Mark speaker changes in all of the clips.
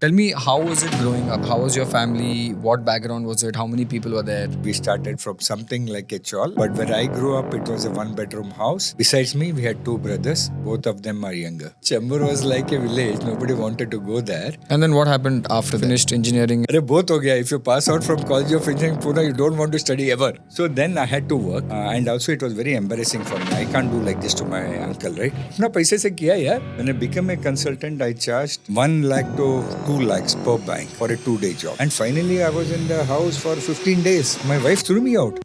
Speaker 1: Tell me, how was it growing up? How was your family? What background was it? How many people were there?
Speaker 2: We started from something like a chawl, but where I grew up, it was a one-bedroom house. Besides me, we had two brothers. Both of them are younger. Chembur was like a village. Nobody wanted to go there.
Speaker 1: And then what happened after finished engineering?
Speaker 2: अरे बहुत हो गया. If you pass out from College of Engineering Pune, you don't want to study ever. So then I had to work, and also it was very embarrassing for me. I can't do like this to my uncle, right? अपना पैसे से किया यार. When I became a consultant, I charged 1 lakh to 2 lakhs per bank for a 2-day job. And finally, I was in the house for 15 days. My wife threw me out.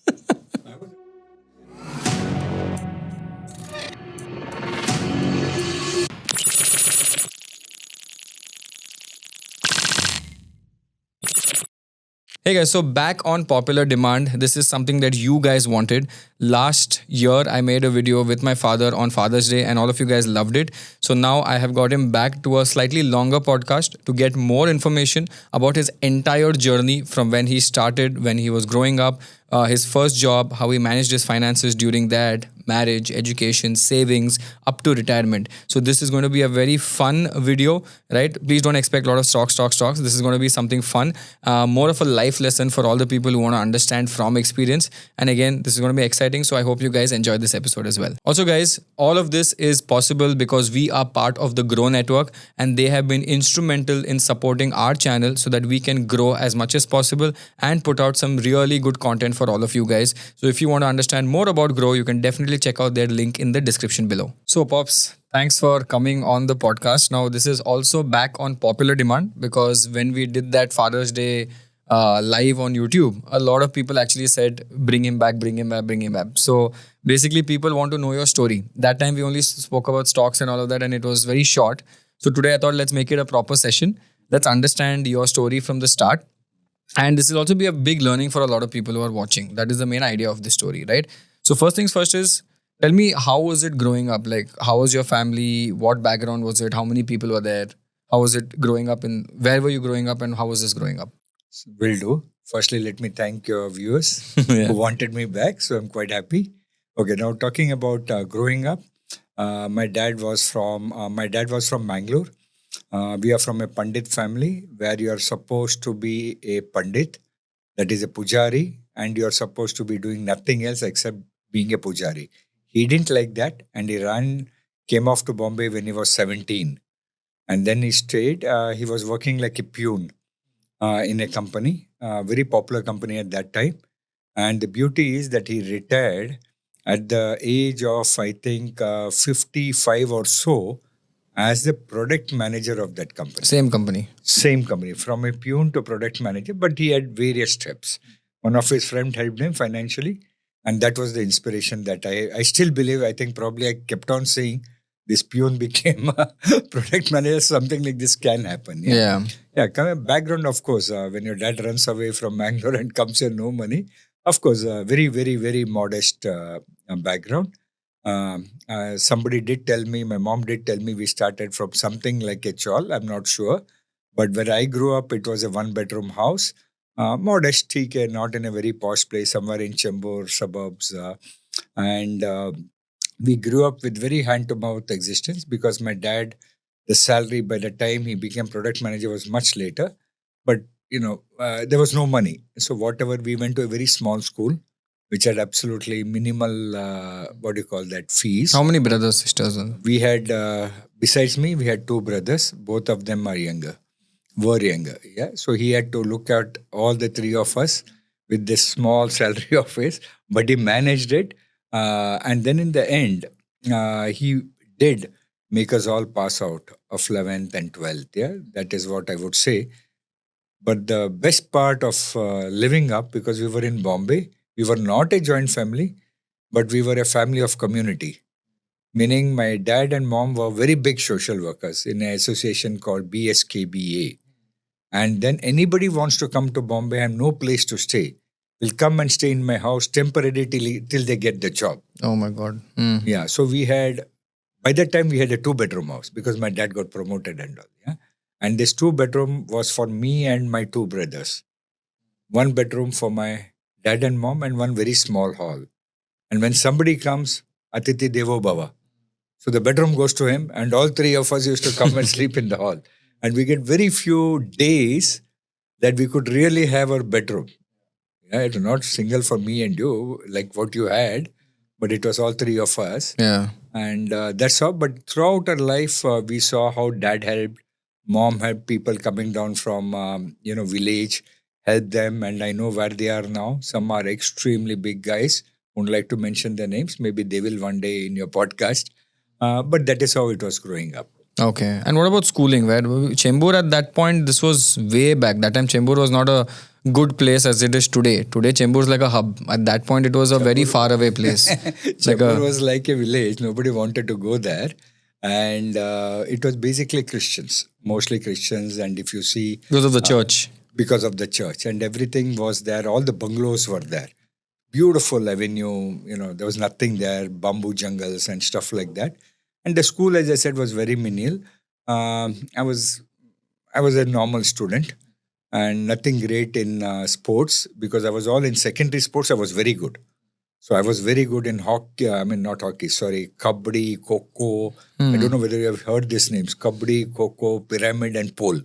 Speaker 1: Hey guys, so back on popular demand, this is something that you guys wanted. Last year, I made a video with my father on Father's Day, and all of you guys loved it. So now I have got him back to a slightly longer podcast to get more information about his entire journey from when he started, when he was growing up, his first job, how he managed his finances during that, marriage, education, savings, up to retirement. So this is going to be a very fun video, right? Please don't expect a lot of stocks. This is going to be something fun, more of a life lesson for all the people who want to understand from experience. And again, this is going to be exciting. So I hope you guys enjoyed this episode as well. Also, guys, all of this is possible because we are part of the Grow Network, and they have been instrumental in supporting our channel so that we can grow as much as possible and put out some really good content for all of you guys. So if you want to understand more about Grow, you can definitely check out their link in the description below. So Pops, thanks for coming on the podcast. Now this is also back on popular demand because when we did that Father's Day live on YouTube, a lot of people actually said, bring him back. So basically people want to know your story. That time we only spoke about stocks and all of that, and it was very short. So today I thought, let's make it a proper session. Let's understand your story from the start. And this will also be a big learning for a lot of people who are watching. That is the main idea of this story, right? So first things first is, tell me, how was it growing up? Like, how was your family? What background was it? How many people were there? How was it growing up? And where were you growing up? And how was this growing up?
Speaker 2: Will do. Firstly, let me thank your viewers
Speaker 1: Yeah.
Speaker 2: who wanted me back. So I'm quite happy. Okay, now talking about growing up, my dad was from Mangalore. We are from a Pandit family where you are supposed to be a Pandit, that is a Pujari, and you are supposed to be doing nothing else except being a Pujari. He didn't like that, and came off to Bombay when he was 17. And then he stayed. He was working like a peon in a company, very popular company at that time. And the beauty is that he retired at the age of, I think, 55 or so, as the product manager of that company.
Speaker 1: Same company.
Speaker 2: Same company, from a peon to product manager, but he had various steps. One of his friends helped him financially, and that was the inspiration that I still believe. I think probably I kept on saying this peon became a product manager, something like this can happen.
Speaker 1: Yeah.
Speaker 2: Yeah, background, of course, when your dad runs away from Bangalore and comes here, no money, of course, very, very, very modest background. Somebody did tell me, my mom did tell me we started from something like a chawl, I'm not sure. But where I grew up, it was a one-bedroom house. Modest, theek hai, not in a very posh place, somewhere in Chembur suburbs. And we grew up with very hand-to-mouth existence because my dad, the salary by the time he became product manager was much later. But, there was no money. So whatever, we went to a very small school, which had absolutely minimal, fees.
Speaker 1: How many brothers, sisters?
Speaker 2: We had, besides me, we had two brothers. Both of them were younger. Yeah. So he had to look at all the three of us with this small salary of his, but he managed it. And then in the end, he did make us all pass out of 11th and 12th. Yeah, that is what I would say. But the best part of living up, because we were in Bombay, we were not a joint family, but we were a family of community. Meaning my dad and mom were very big social workers in an association called BSKBA. And then anybody wants to come to Bombay and no place to stay will come and stay in my house temporarily till they get the job.
Speaker 1: Oh my God.
Speaker 2: Yeah. So by that time we had a 2-bedroom house because my dad got promoted and all. Yeah. And this 2-bedroom was for me and my two brothers. 1 bedroom for my dad and mom and one very small hall. And when somebody comes, Atiti Devo Bhava. So the bedroom goes to him and all three of us used to come and sleep in the hall. and we get very few days that we could really have our bedroom. Yeah, it was not single for me and you, like what you had, but it was all three of us.
Speaker 1: Yeah.
Speaker 2: And that's how. But throughout our life, we saw how dad helped, mom helped people coming down from village, help them, and I know where they are now. Some are extremely big guys. Wouldn't like to mention their names. Maybe they will one day in your podcast. But that is how it was growing up.
Speaker 1: Okay. And what about schooling? Where Chembur at that point, this was way back. That time Chembur was not a good place as it is today. Today Chembur is like a hub. At that point, it was a very far away place.
Speaker 2: Chembur was like a village. Nobody wanted to go there. And it was basically Christians, mostly Christians. And if you see...
Speaker 1: Because of the church.
Speaker 2: Because of the church. And everything was there. All the bungalows were there. Beautiful avenue. There was nothing there. Bamboo jungles and stuff like that. And the school, as I said, was very menial. I was a normal student and nothing great in sports because I was all in secondary sports. I was very good. So I was very good in hockey. Not hockey, sorry. Kabaddi, Kho-Kho. I don't know whether you have heard these names. Kabaddi, Kho-Kho, Pyramid and Pole.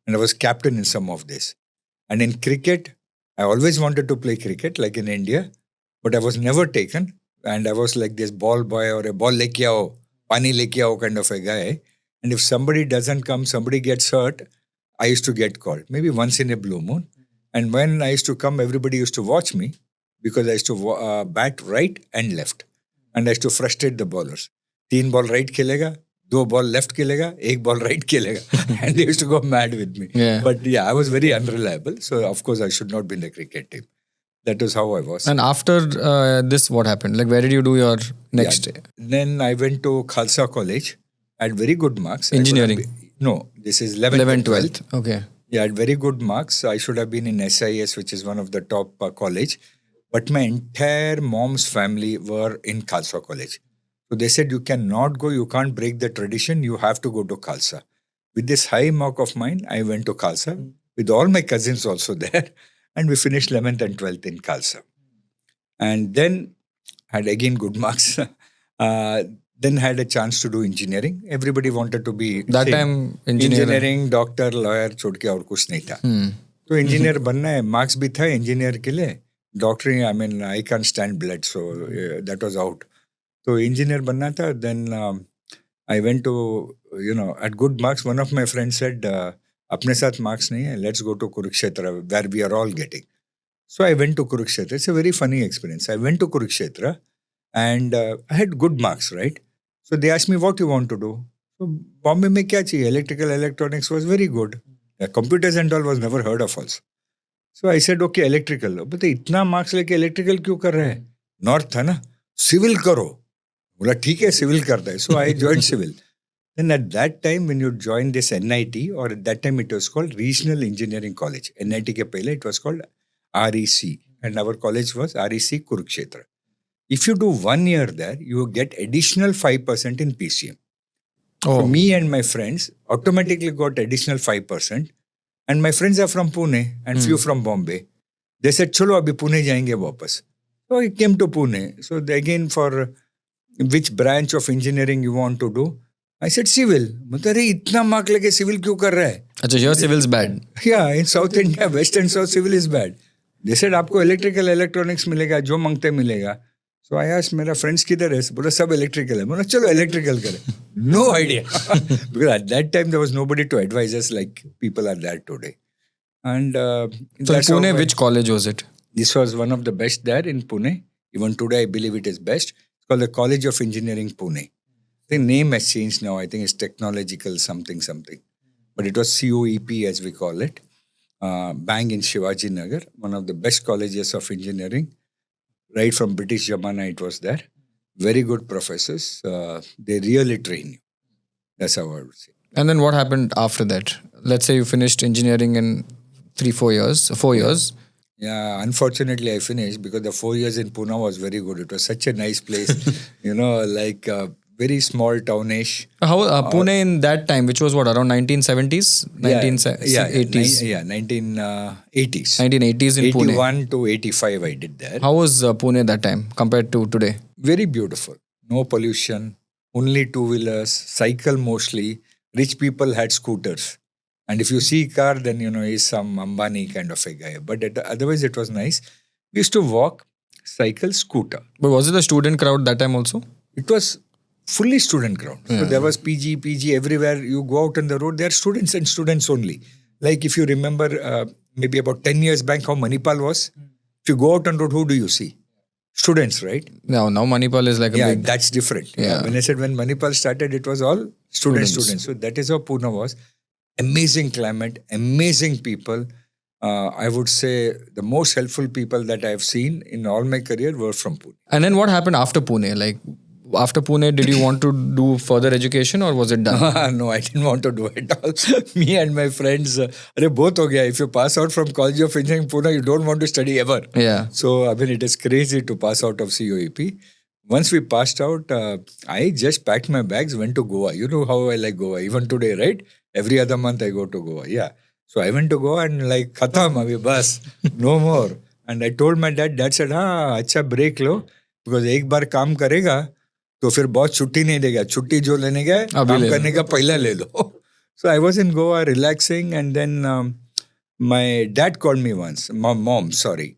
Speaker 2: And I was captain in some of this. And in cricket, I always wanted to play cricket like in India. But I was never taken. And I was like this ball boy or a ball leke aao, pani leke aao kind of a guy. And if somebody doesn't come, somebody gets hurt, I used to get called. Maybe once in a blue moon. And when I used to come, everybody used to watch me. Because I used to bat right and left. And I used to frustrate the bowlers. 3 ball right खेलेगा, 2 ball left खेलेगा, 1 ball right खेलेगा. And they used to go mad with me.
Speaker 1: Yeah.
Speaker 2: But yeah, I was very unreliable. So of course I should not be in the cricket team. That was how I was.
Speaker 1: And after this, what happened? Like, where did you do your next?
Speaker 2: Then I went to Khalsa College. I had very good marks.
Speaker 1: Engineering?
Speaker 2: No, this is 11th
Speaker 1: 11th, 12th. Okay.
Speaker 2: Yeah, I had very good marks. I should have been in SIS, which is one of the top college. But my entire mom's family were in Khalsa College. So they said, you cannot go, you can't break the tradition, you have to go to Khalsa. With this high mark of mine, I went to Khalsa with all my cousins also there. And we finished 11th and 12th in Khalsa. And then had again good marks. Then had a chance to do engineering. Everybody wanted to be...
Speaker 1: That time
Speaker 2: engineering, doctor, lawyer, छोड़ के और कुछ नहीं था. तो engineer बनना है, marks भी था engineer के लिए. Doctoring, I can't stand blood, so that was out. So engineer banna tha. Then I went to, at good marks, one of my friends said, apne saath marks nahi hai, let's go to Kurukshetra, where we are all getting. So I went to Kurukshetra. It's a very funny experience. I went to Kurukshetra and I had good marks, right? So they asked me, what you want to do? So Bombay mein kya chahiye? Electrical, electronics was very good. Computers and all was never heard of also. So I said, okay, electrical. But इतना marks लेके electrical क्यों कर रहे हैं? North था ना, civil करो. बोला ठीक है, civil करता है. So I joined civil. Then at that time, when you joined this NIT, or at that time it was called Regional Engineering College. NIT के पहले it was called REC. And our college was REC Kurukshetra. If you do 1 year there, you get additional 5% in PCM.
Speaker 1: Oh.
Speaker 2: So me and my friends automatically got additional 5%. And my friends are from Pune and few from Bombay. They said, chalo, abhi Pune jayenge wapas. So I came to Pune. So again, for which branch of engineering you want to do? I said, civil. But itna mark lege civil kyun kar raha hai?
Speaker 1: Achha, your civil is bad.
Speaker 2: Yeah, in South India, West and South, civil is bad. They said, aapko electrical, electronics milega, jo mangte milega. So I asked, mera friends kidhar hai? Bola, sab electrical hai. Bola, chalo, electrical kare. No idea. Because at that time, there was nobody to advise us like people are there today. And
Speaker 1: so in Pune, which college was it?
Speaker 2: This was one of the best there in Pune. Even today, I believe it is best. It's called the College of Engineering, Pune. The name has changed now. I think it's Technological something. But it was COEP as we call it. Bang in Shivaji Nagar. One of the best colleges of engineering. Right from British Jamana it was there. Very good professors. They really train you. That's how I would say.
Speaker 1: And then what happened after that? Let's say you finished engineering in 4 years.
Speaker 2: Yeah, unfortunately I finished because the 4 years in Pune was very good. It was such a nice place. Like very small townish.
Speaker 1: How Pune in that time, which was what, around 1970s? 1980s?
Speaker 2: Yeah, 1980s.
Speaker 1: 1980s in Pune.
Speaker 2: 81 to 85 I did there.
Speaker 1: How was Pune that time compared to today?
Speaker 2: Very beautiful. No pollution. Only two-wheelers. Cycle mostly. Rich people had scooters. And if you see car, then he's some Ambani kind of a guy. But otherwise, it was nice. We used to walk, cycle, scooter.
Speaker 1: But was it a student crowd that time also?
Speaker 2: It was fully student crowd. So there was PG everywhere. You go out on the road, there are students and students only. Like if you remember, maybe about 10 years back, how Manipal was. If you go out on road, who do you see? Students, right?
Speaker 1: Now Manipal is like a big...
Speaker 2: that's different.
Speaker 1: Yeah.
Speaker 2: When I said when Manipal started, it was all students. So that is how Pune was. Amazing climate, amazing people. I would say the most helpful people that I've seen in all my career were from Pune.
Speaker 1: And then what happened after Pune? Like after Pune, did you want to do further education or was it done?
Speaker 2: No, I didn't want to do it all. Me and my friends, both ho gaya. If you pass out from College of Engineering Pune, you don't want to study ever.
Speaker 1: Yeah.
Speaker 2: So, I mean, it is crazy to pass out of COEP. Once we passed out, I just packed my bags, went to Goa. You know how I like Goa, even today, right? Every other month I go to Goa. Yeah. So I went to Goa and like, khatam, abhi bas, no more. And I told my dad said, अच्छा break low, because एक बार काम करेगा, तो फिर बहुत छुट्टी नहीं देगा. छुट्टी जो लेने गए, काम करने का पहला ले लो. So I was in Goa relaxing, and then my dad called me once. My mom, sorry.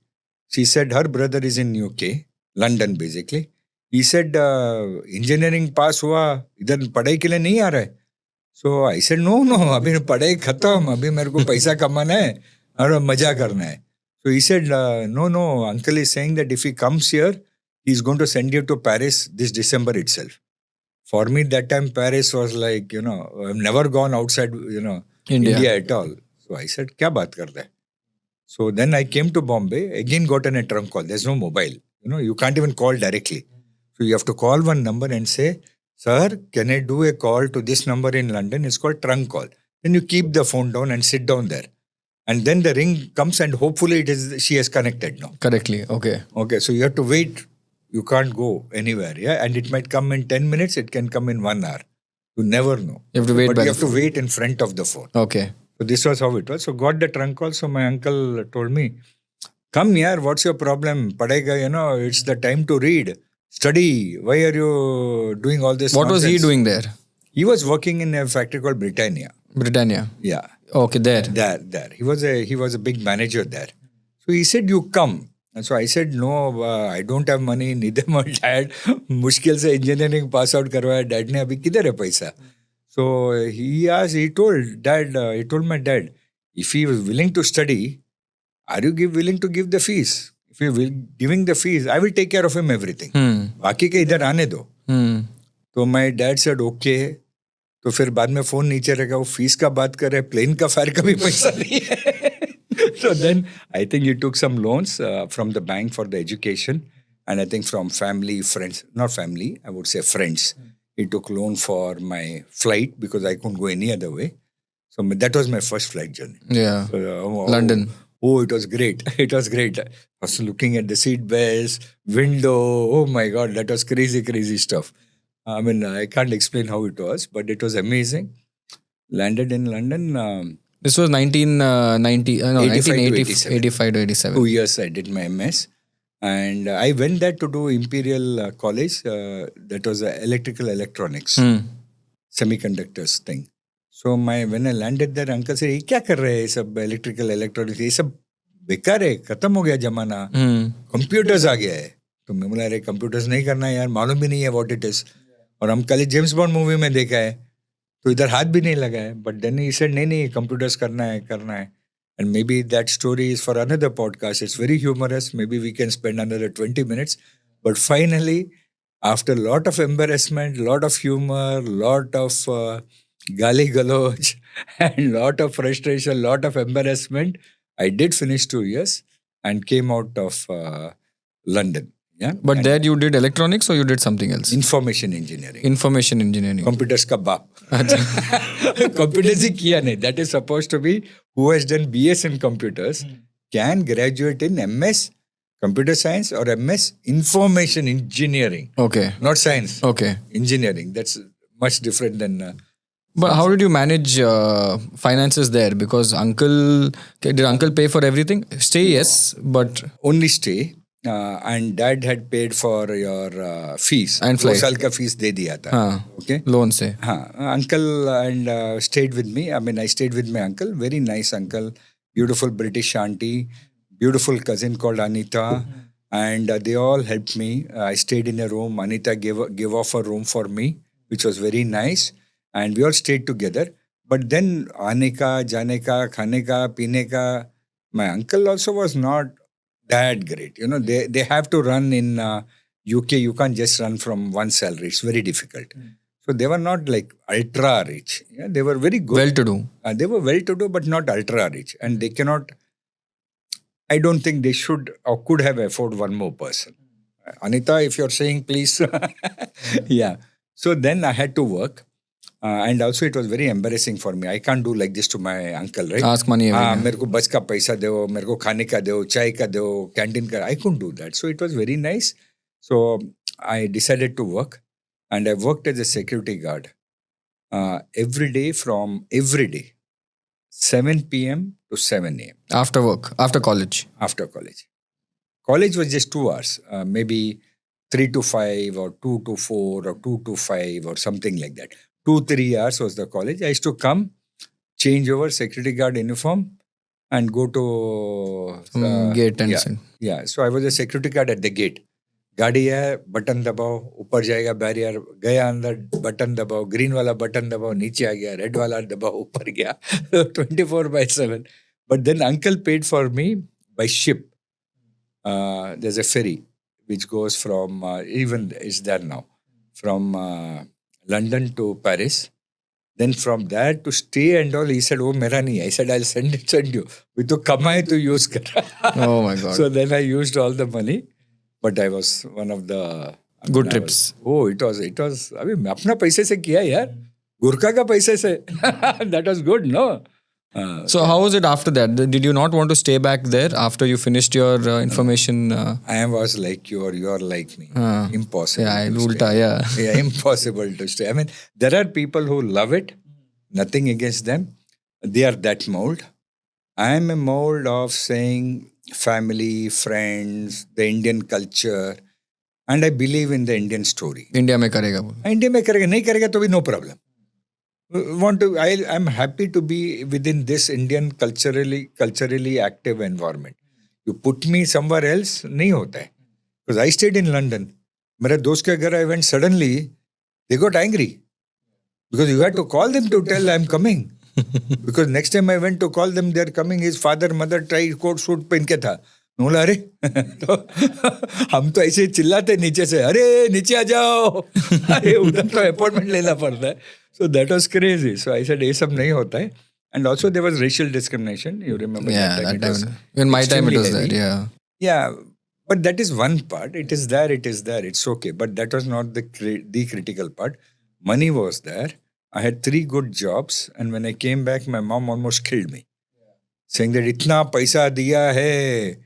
Speaker 2: She said her brother is in UK, London basically. He said, engineering pass हुआ, इधर पढ़ाई के लिए नहीं आ रहा है. So I said, no, अभी पढ़ाई खत्म, अभी मेरे को पैसा कमाना है और मजा करना है. So he said, no, uncle is saying that if he comes here, he's going to send you to Paris this December itself. For me, that time Paris was like, I've never gone outside, India at all. So I said, क्या बात करता है? So then I came to Bombay, again got on a trunk call. There's no mobile. You can't even call directly. So you have to call one number and say, sir, can I do a call to this number in London? It's called trunk call. Then you keep the phone down and sit down there. And then the ring comes and hopefully she has connected now.
Speaker 1: Correctly, okay.
Speaker 2: Okay, so you have to wait. You can't go anywhere, yeah? And it might come in 10 minutes, it can come in 1 hour. You never know.
Speaker 1: You have to wait.
Speaker 2: But you have to wait in front of the phone.
Speaker 1: Okay.
Speaker 2: So this was how it was. So got the trunk call. So my uncle told me, come here, what's your problem? Padega, it's the time to read. Study. Why are you doing all this
Speaker 1: What
Speaker 2: nonsense?
Speaker 1: was he doing there?
Speaker 2: He was working in a factory called Britannia.
Speaker 1: Britannia.
Speaker 2: Yeah.
Speaker 1: Okay, there.
Speaker 2: There. He was a big manager there. So he said, you come. And so I said, no, I don't have money, neither my dad. Mushkil se engineering pass out karwaya. Dad ne abhi kidhar hai paisa? So he told my dad, if he was willing to study, are you willing to give the fees? If you're giving the fees, I will take care of him everything. बाकी के इधर आने दो. तो my dad said, okay. तो फिर बाद में फोन नीचे रखा, वो फीस का बात कर रहे, प्लेन का फेयर का भी पैसा नहीं है. So then I think he took some loans from the bank for the education, and I think from family, friends, not family, I would say friends. He took loan for my flight because I couldn't go any other way. So that was my first flight journey.
Speaker 1: Yeah.
Speaker 2: So,
Speaker 1: London.
Speaker 2: Oh, it was great. It was great. I was looking at the seat belts, window. Oh my God, that was crazy stuff. I mean, I can't explain how it was, but it was amazing. Landed in London.
Speaker 1: This was
Speaker 2: 85
Speaker 1: to 87.
Speaker 2: 2 years I did my MS. And I went there to do Imperial College. That was electrical electronics, semiconductors thing. So when I landed there, uncle said, "ये क्या कर रहे हैं ये सब electrical electronics? ये सब बेकार है, खत्म हो गया जमाना. Computers आ गया है." तो मैं बोला, अरे computers नहीं करना है यार, मालूम भी नहीं है what it is. और हम कल जेम्स बॉन्ड मूवी में देखा है, तो इधर हाथ भी नहीं लगा है. But then he said, नहीं, computers करना है. And maybe that story is for another podcast. It's very humorous. Maybe we can spend another 20 minutes. But finally, after a lot of embarrassment, lot of humor, lot of gali galoj, and lot of frustration, lot of embarrassment, I did finish 2 years and came out of London. Yeah.
Speaker 1: But there you did electronics or you did something else?
Speaker 2: Information engineering.
Speaker 1: Information engineering.
Speaker 2: Computers ka baap. Computers ही किया नहीं. That is supposed to be who has done BS in computers can graduate in MS computer science or MS information engineering.
Speaker 1: Okay.
Speaker 2: Not science.
Speaker 1: Okay.
Speaker 2: Engineering. That's much different than.
Speaker 1: But how did you manage finances there? Because did uncle pay for everything? Stay, yes, but
Speaker 2: Only stay. and dad had paid for your fees.
Speaker 1: And
Speaker 2: 2
Speaker 1: flight.
Speaker 2: साल का fees दे दिया था.
Speaker 1: हाँ,
Speaker 2: Okay.
Speaker 1: Loan से.
Speaker 2: Uncle and stayed with me. I mean, I stayed with my uncle. Very nice uncle, beautiful British auntie, beautiful cousin called Anita, and they all helped me. I stayed in a room. Anita gave off a room for me, which was very nice, and we all stayed together. But then आने का, जाने का, खाने का, पीने का, my uncle also was not that great. You know, they have to run in UK. You can't just run from one salary. It's very difficult. So they were not like ultra rich. Yeah, they were very good.
Speaker 1: Well to do.
Speaker 2: They were well to do, but not ultra rich. And they cannot, I don't think they should or could have afford one more person. Anita, if you're saying, please. Yeah. So then I had to work. And also it was very embarrassing for me. I can't do like this to my uncle, right?
Speaker 1: Ask money every
Speaker 2: हाँ
Speaker 1: day.
Speaker 2: मेरे को बस का पैसा दो, मेरे को खाने का दो, चाय का दो, कैंटीन का. I couldn't do that. So it was very nice. So I decided to work, and I worked as a security guard every day, 7 p.m. to 7 a.m.
Speaker 1: After work, after college.
Speaker 2: after college. College was just 2 hours, maybe 3 to 5 or 2 to 4 or 2 to 5 or something like that. 2-3 hours was the college. I used to come, change over security guard uniform, and go to
Speaker 1: Gate and
Speaker 2: yeah,
Speaker 1: send.
Speaker 2: yeah. So I was a security guard at the gate. गाड़ी है, button दबाओ, ऊपर जाएगा barrier, गया अंदर, button दबाओ, green वाला button दबाओ, नीचे आ गया, रेड वाला दबाओ, ऊपर गया. 24/7. But then uncle paid for me by ship. There's a ferry which goes from, even is there now, from London to Paris. Then from there to stay and all, he said, oh, mera nahi. I said, I'll send you. We to kamaye to use kar.
Speaker 1: Oh my God.
Speaker 2: So then I used all the money. But I was one of the...
Speaker 1: Good trips.
Speaker 2: it was. I mean, अपना पैसे से किया यार. गुरखा का पैसे से. That was good, no?
Speaker 1: So how was it after that? Did you not want to stay back there after you finished your information?
Speaker 2: I was like you or you are like me. Impossible.
Speaker 1: Yeah,
Speaker 2: to
Speaker 1: ulta,
Speaker 2: stay.
Speaker 1: yeah.
Speaker 2: Yeah, impossible to stay. I mean, there are people who love it. Nothing against them. They are that mold. I am a mold of saying family, friends, the Indian culture, and I believe in the Indian story.
Speaker 1: India में करेगा वो.
Speaker 2: India में करेगा, नहीं करेगा तो भी no problem. I'm happy to be within this Indian culturally active environment. You put me somewhere else, नहीं होता है. Because I stayed in London. मेरे दोस्त के घर I went suddenly, they got angry. Because you had to call them to tell I'm coming. Because next time I went to call them, they're coming. His father, mother tried coat suit पहन के था. बोला अरे तो हम तो ऐसे चिल्लाते नीचे से, अरे नीचे आ जाओ, अरे उधर तो अपॉइंटमेंट लेना पड़ता है. So that was crazy. So I said ये सब नहीं होता है. And also there was racial discrimination. You remember
Speaker 1: Yeah,
Speaker 2: that
Speaker 1: that
Speaker 2: was
Speaker 1: time. In my time it
Speaker 2: extremely
Speaker 1: was
Speaker 2: heavy.
Speaker 1: there. Yeah.
Speaker 2: Yeah, but that is one part. It is there. It's okay. But that was not the critical part. Money was there. I had 3 good jobs. And when I came back, my mom almost killed me. Saying that इतना पैसा दिया है,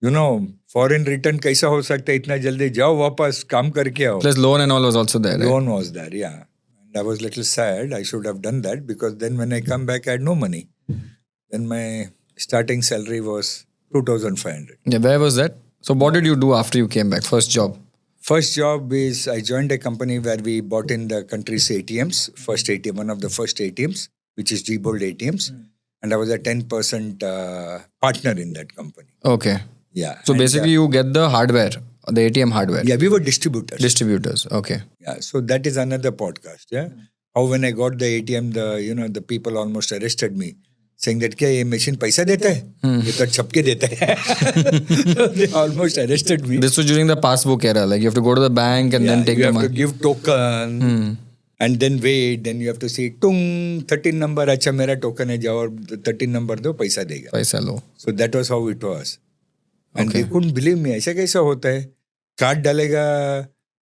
Speaker 2: you know, foreign return कैसा हो सकता है, इतना जल्दी जाओ वापस काम करके आओ.
Speaker 1: Plus loan and all was also there. Right?
Speaker 2: Loan was there, yeah. And I was a little sad. I should have done that because then when I come back, I had no money. Then my starting salary was 2,500.
Speaker 1: Yeah, where was that? So what did you do after you came back? First job?
Speaker 2: First job is I joined a company where we bought in the country's ATMs. First ATM, one of the first ATMs, which is Diebold ATMs. And I was a 10% partner in that company.
Speaker 1: Okay.
Speaker 2: Yeah.
Speaker 1: So
Speaker 2: and,
Speaker 1: basically you get the hardware, the ATM hardware.
Speaker 2: yeah, we were distributors.
Speaker 1: Distributors. Okay.
Speaker 2: Yeah. So that is another podcast. Yeah. How when I got the ATM, the people almost arrested me. Saying that क्या ये machine पैसा देता है, ये तो छपके देता है. They almost arrested me.
Speaker 1: This was during the passbook era. Like you have to go to the bank and then take
Speaker 2: you
Speaker 1: the
Speaker 2: have to
Speaker 1: money.
Speaker 2: give token and then wait. Then you have to say, tung, 13 number, अच्छा मेरा token है, जाओ और 13 number दो, पैसा देगा.
Speaker 1: पैसा लो.
Speaker 2: So that was how it was. And they couldn't believe me. ऐसा कैसा होता है? कार्ड डालेगा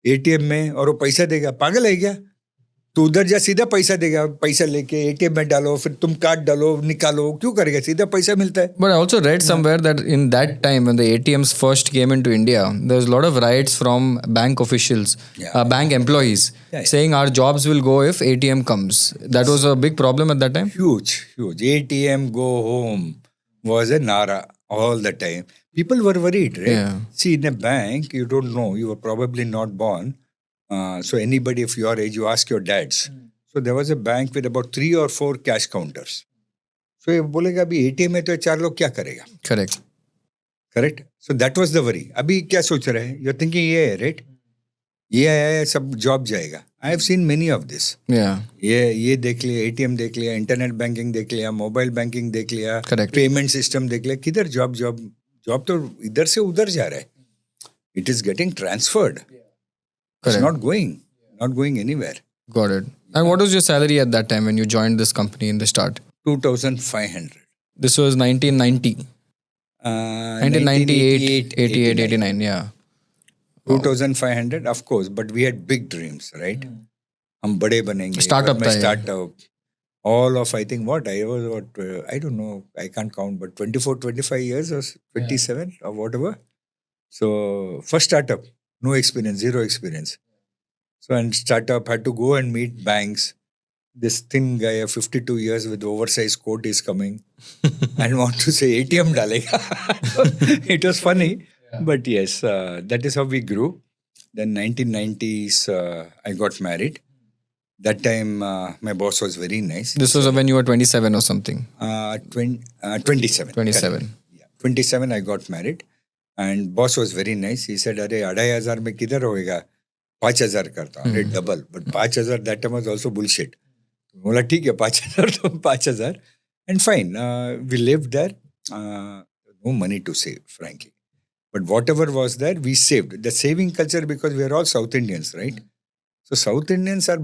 Speaker 2: ATM में और वो पैसा देगा. पागल है क्या? तो उधर जा सीधा पैसा देगा, पैसा लेके ATM में डालो, फिर तुम कार्ड डालो, निकालो, क्यों करेगा? सीधा पैसा मिलता है.
Speaker 1: But I also read somewhere that in that time when the ATMs first came into India, there was a lot of riots from bank officials, bank employees, saying our jobs will go if ATM comes. That was a big problem at that time?
Speaker 2: Huge. ATM, go home. was a Nara all the time. People were worried, right?
Speaker 1: Yeah.
Speaker 2: See, in a bank, you don't know. You were probably not born. So anybody of your age, you ask your dads. So there was a bank with about 3 or 4 cash counters. So ये बोलेगा अभी ATM में तो 4 लोग क्या करेगा?
Speaker 1: Correct.
Speaker 2: Correct? So that was the worry. अभी क्या सोच रहे हैं? You're thinking ये है, right? ये है सब जॉब जाएगा. I have seen many of this.
Speaker 1: Yeah.
Speaker 2: ये देख लिया, ATM देख लिया, इंटरनेट बैंकिंग देख लिया, मोबाइल बैंकिंग देख लिया,
Speaker 1: Correct.
Speaker 2: पेमेंट सिस्टम देख लिया. किधर जॉब तो इधर से उधर जा रहा है. It is getting transferred. It's
Speaker 1: Correct.
Speaker 2: not going anywhere.
Speaker 1: Got it. And what was your salary at that time when you joined this company in the start?
Speaker 2: 2,500.
Speaker 1: This was 1990. 1998, 88, 89. Yeah.
Speaker 2: 2,500, of course, but we had big dreams, right? हम बड़े बनेंगे.
Speaker 1: Startup था ये.
Speaker 2: Startup. All of, I think, I was, I don't know, I can't count, but 24, 25 years or 27 or whatever. So, first startup, no experience, zero experience. So, and startup had to go and meet banks. This thin guy of 52 years with oversized coat is coming and want to say ATM dalega. It was funny, but yes, that is how we grew. Then 1990s, I got married. That time, my boss was very nice.
Speaker 1: This was when you were 27 or something.
Speaker 2: 27.
Speaker 1: 27.
Speaker 2: Correct. Yeah. 27, I got married. And boss was very nice. He said, अरे 2,500 में किधर होएगा? 5,000 करता हूँ. Double. But 5,000 that time was also bullshit. बोला ठीक है 5,000 तो 5,000. And fine, we lived there. No money to save, frankly. But whatever was there, we saved. The saving culture, because we are all South Indians, right? So South Indians are,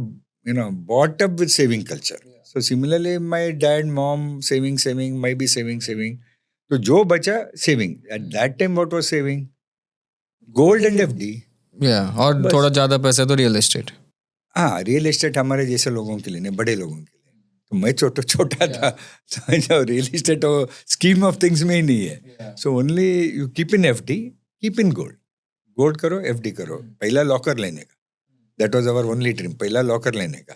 Speaker 2: brought up with saving culture. So similarly, my dad, mom, saving, might be saving. So jo bacha, saving. At that time, what was saving? Gold and FD.
Speaker 1: Yeah. और
Speaker 2: बस.
Speaker 1: थोड़ा ज़्यादा पैसा तो real estate.
Speaker 2: हाँ, real estate हमारे जैसे लोगों के लिए नहीं, बड़े लोगों के लिए. तो मैं छोटा था, तो रियल एस्टेट तो स्कीम ऑफ थिंग्स में ही नहीं है. So only you keep in FD, keep in gold करो, FD करो. पहला लॉकर लेने का, that was our only dream. पहला लॉकर लेने का.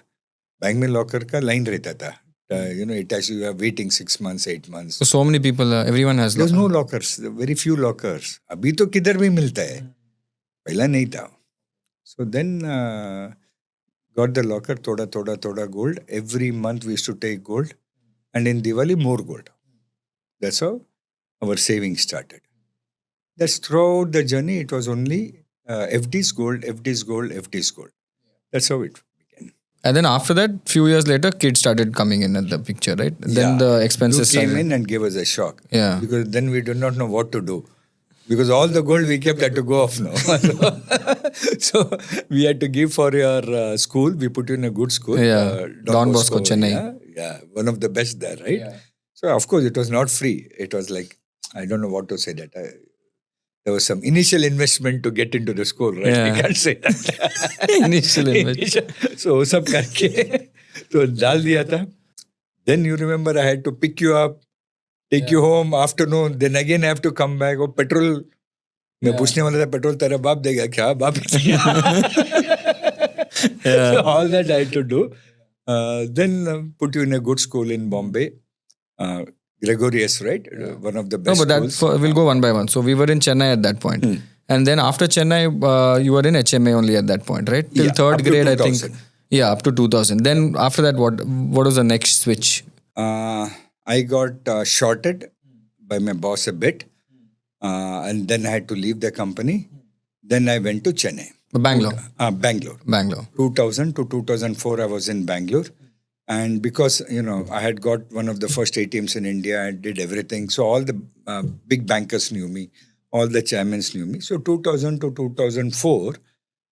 Speaker 2: बैंक में लॉकर का लाइन रहता था. It has you are waiting 6 months, 8 months.
Speaker 1: So many people, everyone has.
Speaker 2: There's no lockers, very few lockers. अभी तो किधर भी मिलता है, पहला नहीं था. So then got the locker, thoda gold. Every month we used to take gold, and in Diwali more gold. That's how our savings started. That's throughout the journey. It was only FD's gold. That's how it began.
Speaker 1: And then after that, few years later, kids started coming in at the picture, right? Then the expenses
Speaker 2: You came
Speaker 1: started.
Speaker 2: in and gave us a shock.
Speaker 1: Yeah.
Speaker 2: Because then we did not know what to do. Because all the gold we kept had to go off now. So we had to give for your school. We put you in a good school.
Speaker 1: Yeah. Don Bosco, Chennai.
Speaker 2: Yeah, one of the best there, right? Yeah. So of course it was not free. It was like, I don't know what to say that. There was some initial investment to get into the school, right?
Speaker 1: Yeah.
Speaker 2: We can't say that.
Speaker 1: Initial investment.
Speaker 2: So सब करके तो डाल दिया था. Then you remember I had to pick you up, take you home afternoon, then again I have to come back. और petrol मैं पूछने वाला था, पेट्रोल तेरा बाप देगा क्या? बाप So all that I had to do. Then put you in a good school in Bombay. Gregorius, right? One of the best schools.
Speaker 1: We'll go one by one. So we were in Chennai at that point. And then after Chennai, you were in HMA only at that point, right? Till
Speaker 2: Yeah,
Speaker 1: third
Speaker 2: up to
Speaker 1: grade, I
Speaker 2: 2000.
Speaker 1: think. Yeah, up to 2000. Then after that, what was the next switch?
Speaker 2: I got shorted by my boss a bit. And then I had to leave the company. Then I went to Chennai.
Speaker 1: Bangalore.
Speaker 2: Bangalore. 2000 to 2004, I was in Bangalore. And because, I had got one of the first ATMs in India, I did everything. So all the big bankers knew me. All the chairmen knew me. So 2000 to 2004,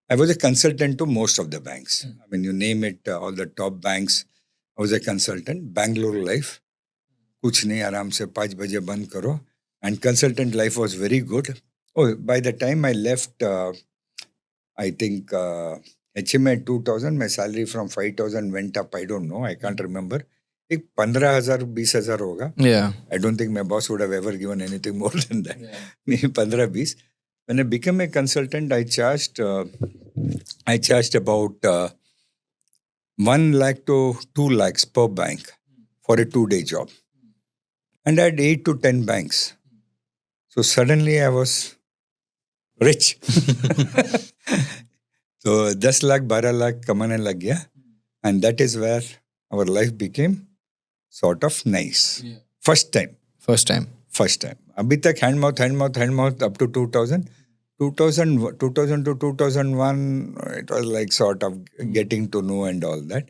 Speaker 2: I was a consultant to most of the banks. I mean, you name it, all the top banks. I was a consultant. Bangalore life. Kuch nahi, aaram se 5 baje band karo. And consultant life was very good. Oh, by the time I left, I think HMA 2000, my salary from 5,000 went up. I don't know. I can't remember. एक 15,000, 20,000 होगा.
Speaker 1: Yeah.
Speaker 2: I don't think my boss would have ever given anything more than that. Maybe 15, 20. When I became a consultant, I charged about 1 lakh to 2 lakhs per bank for a 2-day job. and I had 8 to 10 banks. So suddenly I was rich. So 10 lakh, 12 lakh kamane lag gaya. And that is where our life became sort of nice.
Speaker 1: Yeah.
Speaker 2: First time.
Speaker 1: First time.
Speaker 2: Abhi tak hand mouth up to 2000. 2000 to 2001, it was like sort of getting to know and all that.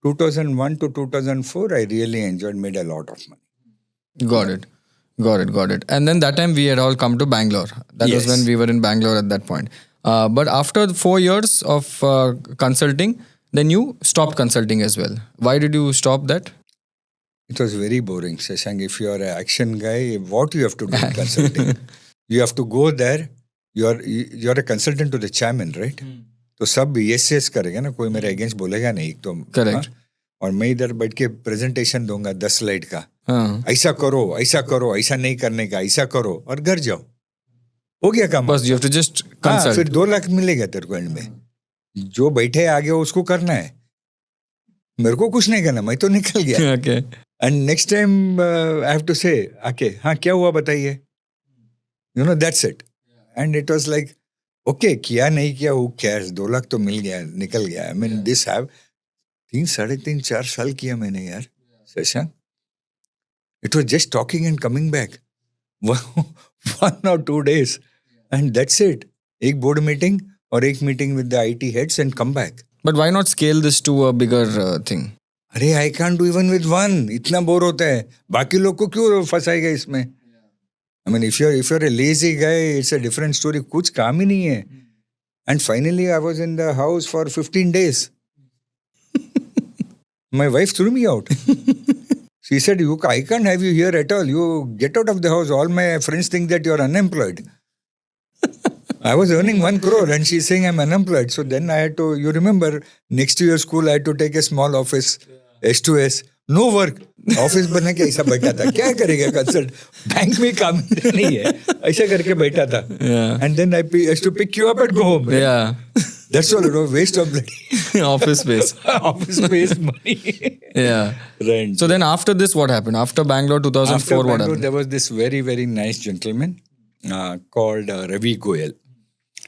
Speaker 2: 2001 to 2004, I really enjoyed, made a lot of money.
Speaker 1: Got it. And then that time we had all come to Bangalore. That was
Speaker 2: Yes.
Speaker 1: when we were in Bangalore at that point. But after 4 years of consulting, then you stopped consulting as well. Why did you stop that?
Speaker 2: It was very boring, Shashank. If you are an action guy, what you have to do in consulting? You have to go there. You are a consultant to the chairman, right? तो सब yes करेगा ना, कोई मेरे against बोलेगा नहीं एक तो.
Speaker 1: Correct.
Speaker 2: और मैं इधर बैठ के प्रेजेंटेशन दूंगा 10 स्लाइड का.
Speaker 1: हाँ.
Speaker 2: ऐसा करो, ऐसा नहीं करने का, ऐसा करो और घर जाओ. हो गया काम.
Speaker 1: First you have to just
Speaker 2: हाँ,
Speaker 1: consult.
Speaker 2: फिर 2 लाख मिलेगा तेरे को एंड में. जो बैठे आगे उसको करना है. मेरे को कुछ नहीं करना, मैं तो निकल गया.
Speaker 1: Okay.
Speaker 2: And next time I have to say, okay, हाँ क्या हुआ बताइए. That's it. And it was like, okay, किया नहीं किया, who cares? 2 लाख तो मिल गया, निकल गया. I mean, this have 3-4 साल किया मैंने यार, Shashank. It was just talking and coming back. 1 or 2 days. And that's it. एक board meeting or एक meeting with the IT heads and come back.
Speaker 1: But why not scale this to a bigger thing?
Speaker 2: अरे I can't do even with one. इतना bore होता है. बाकी लोग को क्यों फंसाएगा इसमें? I mean, if you're a lazy guy, it's a different story. कुछ काम ही नहीं है. And finally, I was in the house for 15 days. My wife threw me out. She said, I can't have you here at all. You get out of the house. All my friends think that you're unemployed. I was earning 1 crore and she's saying I'm unemployed. So then I had to, you remember, next to your school, I had to take a small office, S2S. No work. Office बना के ऐसा बैठा था. क्या करेगा consult? Bank में काम नहीं है. ऐसा करके बैठा था. And then I used to pick you up and go home. Right?
Speaker 1: Yeah.
Speaker 2: That's all. Waste of bloody
Speaker 1: Office space.
Speaker 2: office space money.
Speaker 1: Yeah.
Speaker 2: Right.
Speaker 1: So then after this, what happened? After Bangalore 2004,
Speaker 2: After
Speaker 1: what
Speaker 2: Bangalore,
Speaker 1: happened?
Speaker 2: there was this very, very nice gentleman called Ravi Goyal.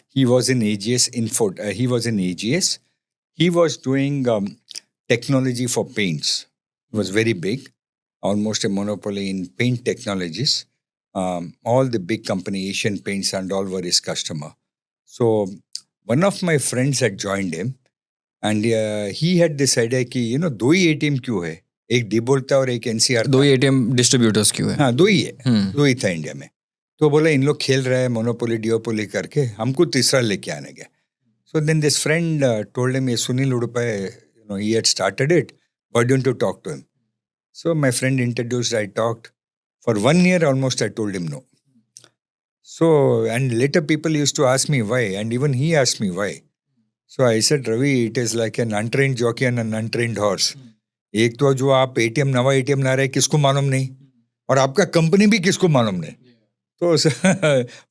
Speaker 2: He was in AGS he was in AGS. He was doing technology for paints. It was very big, almost a monopoly in paint technologies. All the big company, Asian Paints and all were his customer. So one of my friends had joined him and he had this idea कि, दो ही ATM क्यों है? एक D बोलता और एक NCR.
Speaker 1: दो ही ATM distributors क्यों है?
Speaker 2: हाँ, दो ही है. दो ही था इंडिया में. तो बोला इन लोग खेल रहे हैं मोनोपोली डियोपोली करके, हमको तीसरा लेके आने गया. So then this friend told him, Sunil Udupai, he had started it. Why don't you talk to him? So my friend introduced, I talked. For 1 year almost I told him no. So, and later people used to ask me why, and even he asked me why. So I said, Ravi, it is like an untrained jockey and an untrained horse. एक तो जो आप नवा ATM ला रहे किसको मालूम नहीं, और आपका कंपनी भी किसको मालूम नहीं. तो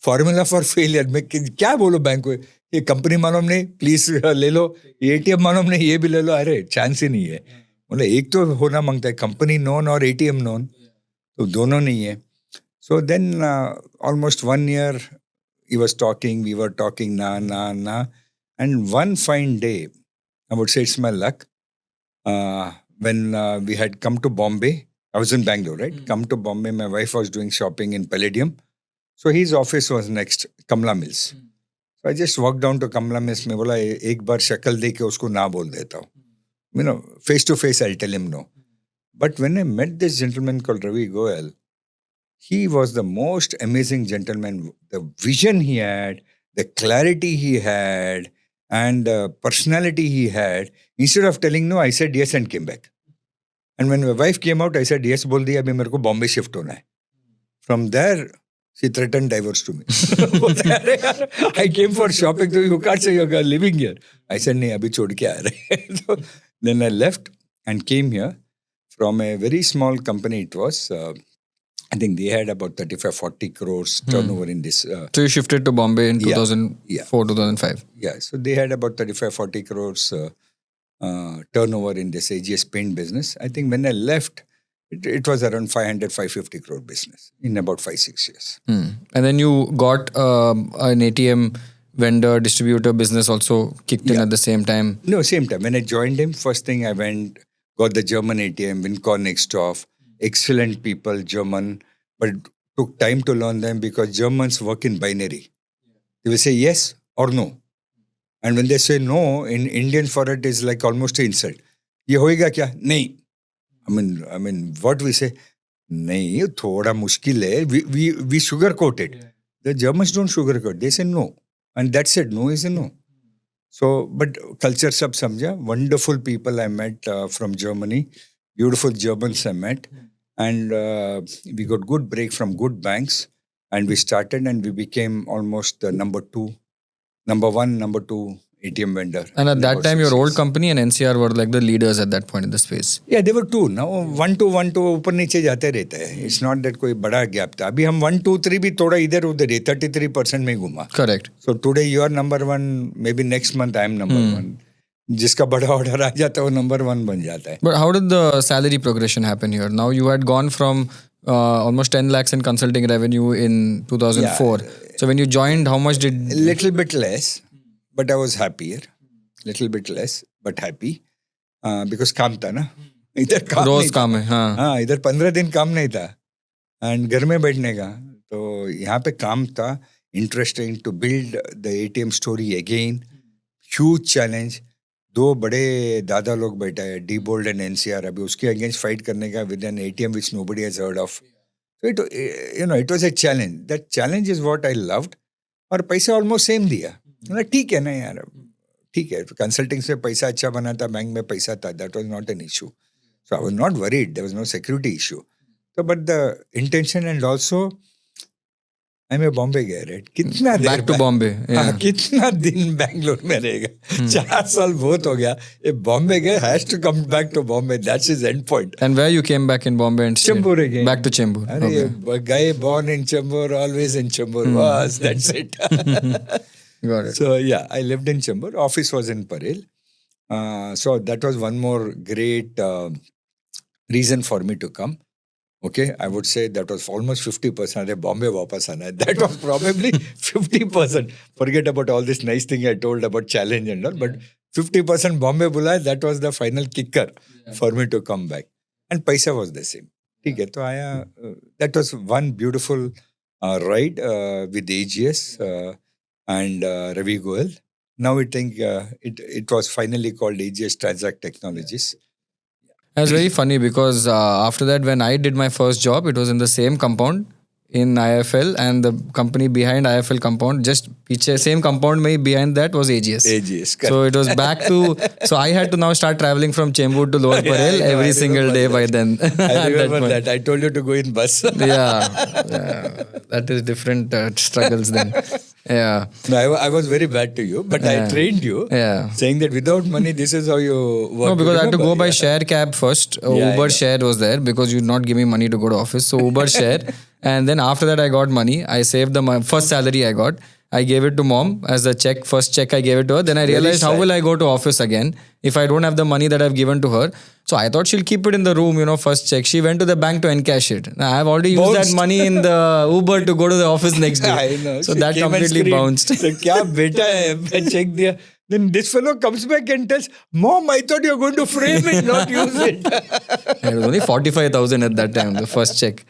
Speaker 2: फॉर्मूला फॉर फेलियर में क्या बोलो बैंक को, ये कंपनी मालूम नहीं, प्लीज ले लो, ये ATM मालूम नहीं, ये भी ले लो. अरे चांस ही नहीं है. मतलब एक तो होना मांगता है कंपनी नोन और ATM नोन, तो दोनों नहीं है. So then almost 1 year he was talking, we were talking, and one fine day, I would say it's my luck, when we had come to Bombay. I was in Bangalore, right? Come to Bombay, my wife was doing shopping in Palladium. So his office was next, Kamla Mills. So I just walked down to Kamla Mills. मैं बोला एक बार शक्ल दे के उसको ना बोल देता हूँ. Face to face I'll tell him no. But when I met this gentleman called Ravi Goyal, he was the most amazing gentleman. The vision he had, the clarity he had, and the personality he had. Instead of telling no, I said yes and came back. And when my wife came out, I said yes, बोल दिया, अभी मेरे को Bombay shift होना है. From there, she threatened divorce to me. I came for shopping, so you can't say you're living here. I said, नहीं, अभी छोड़ के आ रहे. So then I left and came here from a very small company. It was, I think they had about 35-40 crores turnover in this.
Speaker 1: So you shifted to Bombay in 2004, 2005.
Speaker 2: Yeah, so they had about 35-40 crores turnover in this AGS paint business. I think when I left, It was around 500, 550 crore business in about 5-6 years.
Speaker 1: And then you got an ATM vendor distributor business also kicked in at the same time.
Speaker 2: No, same time. When I joined him, first thing I went, got the German ATM, Wincor Nexthoff, excellent people, German, but took time to learn them because Germans work in binary. They will say yes or no. And when they say no, in Indian for it is like almost an insult. ये होएगा क्या? नहीं. I mean, what we say? नहीं, थोड़ा मुश्किल है. We sugarcoat it. The Germans don't sugarcoat. They say no. And that's it. No is a no. So, but culture sab samjha. Wonderful people I met from Germany. Beautiful Germans I met. And we got good break from good banks. And we started and we became almost the number one, number two ATM vendor.
Speaker 1: And at that
Speaker 2: about
Speaker 1: time,
Speaker 2: 6
Speaker 1: your old
Speaker 2: years.
Speaker 1: company and NCR were like the leaders at that point in the space.
Speaker 2: Yeah, they were two. Now, 1, 2, 1, 2 ऊपर नीचे जाते रहते हैं. It's not that कोई बड़ा gap था. अभी हम 1, 2, 3 भी थोड़ा इधर उधर है. 33% में घुमा.
Speaker 1: Correct.
Speaker 2: So today you are number one. Maybe next month I am number one. जिसका बड़ा ऑर्डर आ जाता है वो number one बन जाता है.
Speaker 1: But how did the salary progression happen here? Now you had gone from almost 10 lakhs in consulting revenue in 2004. So when you joined, how much did...
Speaker 2: A little bit less, but I was happier. Little bit less, but happy. Because काम था ना. इधर काम
Speaker 1: रोज
Speaker 2: नहीं था.
Speaker 1: काम है, हाँ.
Speaker 2: हाँ, इधर 15 दिन काम नहीं था. And घर में बैठने का. तो यहाँ पे काम था. Interesting to build the ATM story again. Huge challenge. 2 बड़े दादा लोग बैठे हैं, Diebold and NCR. अभी उसके against fight करने का with an ATM which nobody has heard of. So it was a challenge. That challenge is what I loved. और पैसा almost same दिया. ठीक है ना यार. ठीक है. Consulting से पैसा अच्छा बना था, बैंक में पैसा था. That was not an issue. So I was not worried. There was no security issue. So, but the intention and also I'm a Bombay guy, right? कितना देर
Speaker 1: Back to Bombay. Yeah.
Speaker 2: हाँ, कितना दिन बैंगलोर में रहेगा? 4 साल बहुत हो गया. A Bombay guy has to come back to Bombay. That's his end point.
Speaker 1: And where you came back in Bombay and stayed?
Speaker 2: Chembur again.
Speaker 1: Back to Chembur.
Speaker 2: अरे
Speaker 1: Okay.
Speaker 2: a guy born in Chembur, always in Chembur. Was that's it.
Speaker 1: Got it.
Speaker 2: So yeah, I lived in Chembur. Office was in Parel. So that was one more great reason for me to come. Okay, I would say that was almost 50%. अरे Bombay वापस आना है. That was probably 50%. Forget about all this nice thing I told about challenge and all, but 50% Bombay बुलाया. That was the final kicker for me to come back. And paisa was the same. ठीक है, तो आया. That was one beautiful ride with AGS and Ravi Goel. Now I think it was finally called AGS Transact Technologies.
Speaker 1: That's very funny because after that, when I did my first job, it was in the same compound in IFL, and the company behind IFL compound, just पीछे same compound में behind that was AGS.
Speaker 2: AGS, correct.
Speaker 1: So it was back to, so I had to now start traveling from Chembur to Lower Parel every single day by then.
Speaker 2: I remember that. I told you to go in bus.
Speaker 1: yeah, that is different struggles then. Yeah.
Speaker 2: No, I was very bad to you, but I trained you, saying that without money, this is how you work.
Speaker 1: No, because I had to go by share cab first. Uber
Speaker 2: yeah.
Speaker 1: share was there because you'd not give me money to go to office. So Uber share. And then after that, I got money. I saved the first salary I got. I gave it to mom as a check. First check I gave it to her. Then I realized how will I go to office again if I don't have the money that I've given to her. So I thought she'll keep it in the room, first check. She went to the bank to encash it. Now, I've already used that money in the Uber to go to the office next day.
Speaker 2: I know.
Speaker 1: So
Speaker 2: She
Speaker 1: that
Speaker 2: came and
Speaker 1: completely
Speaker 2: screamed.
Speaker 1: bounced.
Speaker 2: So क्या बेटा है? मैं check दिया. Then this fellow comes back and tells, Mom, I thought you were going to frame it, not use it.
Speaker 1: It was only 45,000 at that time, the first check.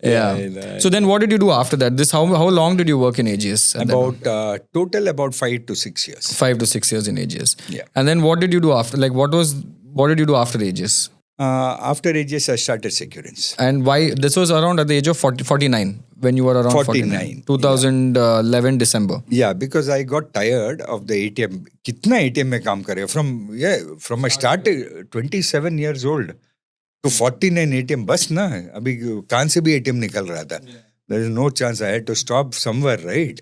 Speaker 1: Yeah. So then what did you do after that? How long did you work in AGS?
Speaker 2: About total about 5 to 6 years.
Speaker 1: 5 to 6 years in AGS.
Speaker 2: Yeah.
Speaker 1: And then what did you do after? Like what did you do after AGS?
Speaker 2: After AGS, I started Securance.
Speaker 1: And why? This was around at the age of 49 when you were around 49. 2011 December.
Speaker 2: Yeah, because I got tired of the ATM. कितना ATM में काम करे? From I started 27 years old to 49 ATM बस ना अभी कान से भी ATM निकल रहा था. There is no chance. I had to stop somewhere, right?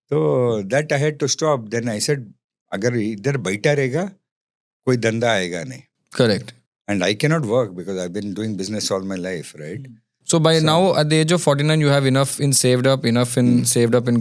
Speaker 2: So that I had to stop. Then I said, अगर इधर बैठा रहेगा कोई धंधा आएगा नहीं.
Speaker 1: Correct.
Speaker 2: And I cannot work because I've been doing business all my life, right?
Speaker 1: So by now, at the age of 49, you have enough in saved up in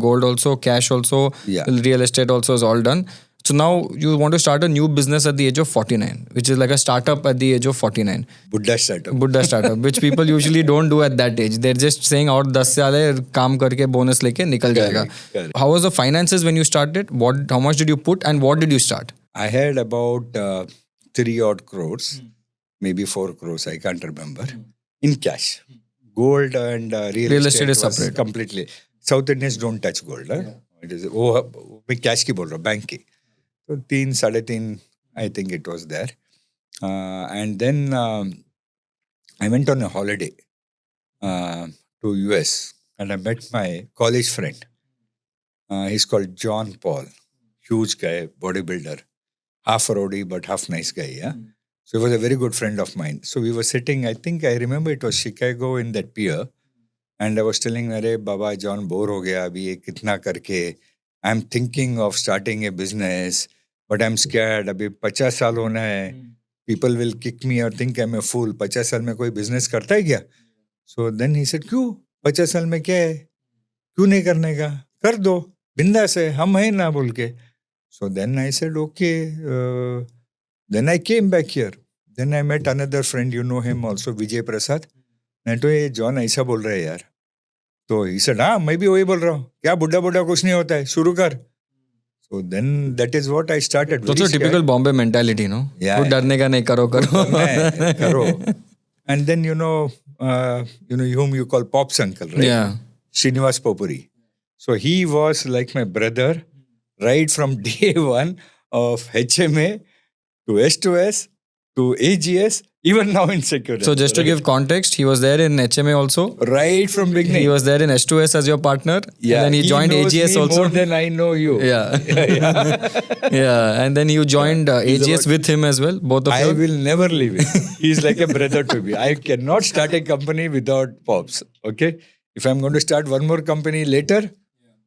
Speaker 1: gold also, cash also,
Speaker 2: Yeah.
Speaker 1: real estate also is all done. So now you want to start a new business at the age of 49, which is like a startup at the age of 49.
Speaker 2: Buddha startup.
Speaker 1: Buddha startup, which people usually don't do at that age. They're just saying और 10 साल है काम करके bonus लेके निकल जाएगा.
Speaker 2: correct.
Speaker 1: How was the finances when you started? How much did you put and what did you start?
Speaker 2: I had about 3 odd crores, maybe 4 crores, I can't remember, in cash. Gold and real estate
Speaker 1: is
Speaker 2: was
Speaker 1: separate.
Speaker 2: Completely. South Indians don't touch gold. It is, मैं cash की बोल रहा हूँ, bank की. So 3, 3.5, I think it was there. And then I went on a holiday to US and I met my college friend. He's called John Paul. Huge guy, bodybuilder. Half roadie but half nice guy, yeah. So he was a very good friend of mine. So we were sitting, I think I remember it was Chicago in that pier. And I was telling, अरे बाबा John bore हो गया अभी ये कितना करके. I'm thinking of starting a business, but I'm scared. अभी 50 साल होना है. People will kick me or think I'm a fool. 50 साल में कोई business करता है क्या? So then he said, क्यों? 50 साल में क्या है? क्यों नहीं करने का? कर दो. बिंदास है. हम हैं ना बोल के. So then I said, okay. Then I came back here. Then I met another friend, you know him also, Vijay Prasad. मैं तो ये जॉन ऐसा बोल रहा है यार. तो he said, हाँ मैं भी वही बोल रहा हूँ. क्या बुढ़ा बुढ़ा कुछ नहीं होता है, शुरू कर. So then that is what I started.
Speaker 1: That's a typical Bombay mentality, no?
Speaker 2: Yeah.
Speaker 1: वो डरने का नहीं, करो
Speaker 2: करो. And then you know whom you call Pop's uncle, right?
Speaker 1: Yeah.
Speaker 2: Srinivas Popuri. So he was like my brother right from day one of HMA to S2S to AGS, even now in security.
Speaker 1: So just to give context, he was there in HMA also.
Speaker 2: Right from beginning.
Speaker 1: He was there in S2S as your partner.
Speaker 2: Yeah,
Speaker 1: And then he joined
Speaker 2: knows
Speaker 1: AGS
Speaker 2: me
Speaker 1: also.
Speaker 2: more than I know you.
Speaker 1: Yeah. Yeah. And then you joined AGS with him as well, both of
Speaker 2: I
Speaker 1: you.
Speaker 2: will never leave him. He's like a brother to me. I cannot start a company without Pops. Okay? If I'm going to start one more company later,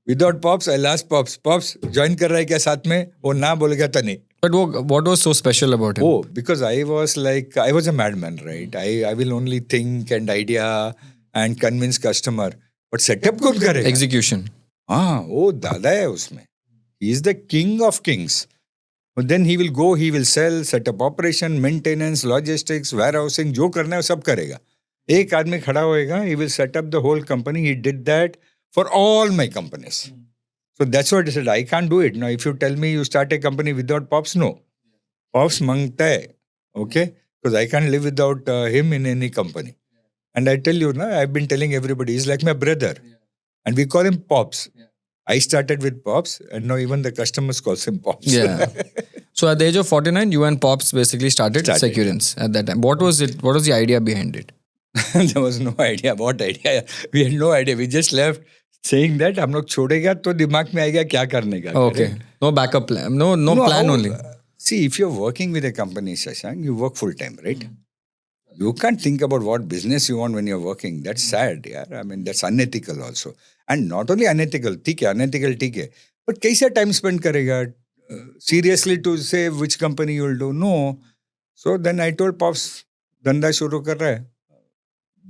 Speaker 2: without Pops, I'll ask Pops. Pops, join कर रहा है क्या साथ में? वो ना बोलेगा तो नहीं.
Speaker 1: But what was so special about him?
Speaker 2: Oh, because I was a madman, right? I will only think and idea and convince customer. But setup कौन करेगा?
Speaker 1: Execution.
Speaker 2: हाँ, वो दादा है उसमें. He is the king of kings. But then he will go, he will sell, set up operation, maintenance, logistics, warehousing, जो करना है वो सब करेगा. एक आदमी खड़ा होएगा, he will set up the whole company. He did that for all my companies. So that's what I said. I can't do it. Now, if you tell me you start a company without Pops, no. Pops mangta hai. Okay? Because I can't live without him in any company. And I tell you, I've been telling everybody, he's like my brother. And we call him Pops. I started with Pops, and now even the customers calls him Pops.
Speaker 1: Yeah. So at the age of 49, you and Pops basically started Securance at that time. What was it? What was the idea behind it?
Speaker 2: There was no idea. What idea? We had no idea. We just left saying that हम लोग छोड़ेगा तो दिमाग में आएगा क्या करने का.
Speaker 1: Okay. No backup plan. No plan only.
Speaker 2: See, if you're working with a company, Shashank, you work full time, right? You can't think about what business you want when you're working. That's sad, yeah. I mean, that's unethical also. And not only unethical, ठीक है, unethical ठीक है. But कैसा time spend करेगा? Seriously to say which company you will do? No. So then I told Pops, धंधा शुरू कर रहा है.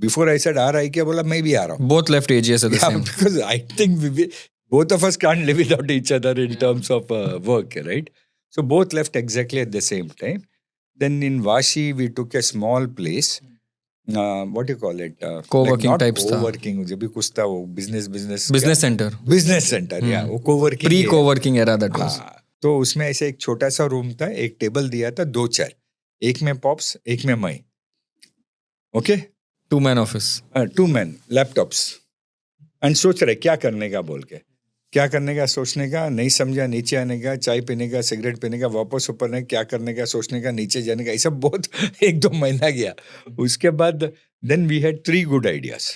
Speaker 2: Before I said, आ रहा है क्या? बोला मैं भी आ रहा हूँ.
Speaker 1: Both left AGS at the same time.
Speaker 2: Because I think both of us can't live without each other in terms of work, right? So both left exactly at the same time. Then in Vashi, we took a small place. What do you call it?
Speaker 1: Co-working types था.
Speaker 2: Co-working, जब भी कुछ था वो business.
Speaker 1: Business center.
Speaker 2: Business center, yeah. वो co-working.
Speaker 1: Pre-co-working era that was.
Speaker 2: तो उसमें ऐसे एक छोटा सा रूम था, एक टेबल दिया था, 2 चेयर. एक में Pops, एक में मैं. Okay?
Speaker 1: 2-man office.
Speaker 2: 2 men, laptops. And सोच रहे क्या करने का बोल के. क्या करने का सोचने का, नहीं समझा, नीचे आने का, चाय पीने का, सिगरेट पीने का, वापस ऊपर ने क्या करने का, सोचने का, नीचे जाने का, ये सब बहुत 1-2 महीना गया. उसके बाद then we had 3 good ideas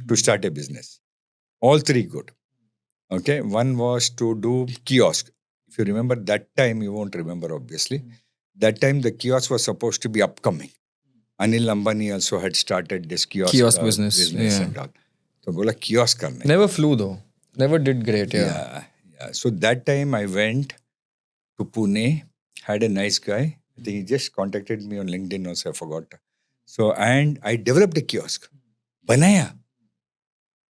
Speaker 2: to start a business. All 3 good. Okay, one was to do kiosk. If you remember that time, you won't remember obviously. That time the kiosk was supposed to be upcoming. Anil Ambani also had started this kiosk
Speaker 1: business yeah.
Speaker 2: and all. So बोला kiosk करने.
Speaker 1: Never flew though. Never did great.
Speaker 2: Yeah. So that time I went to Pune, had a nice guy. I think he just contacted me on LinkedIn also, I forgot. So, and I developed a kiosk. बनाया.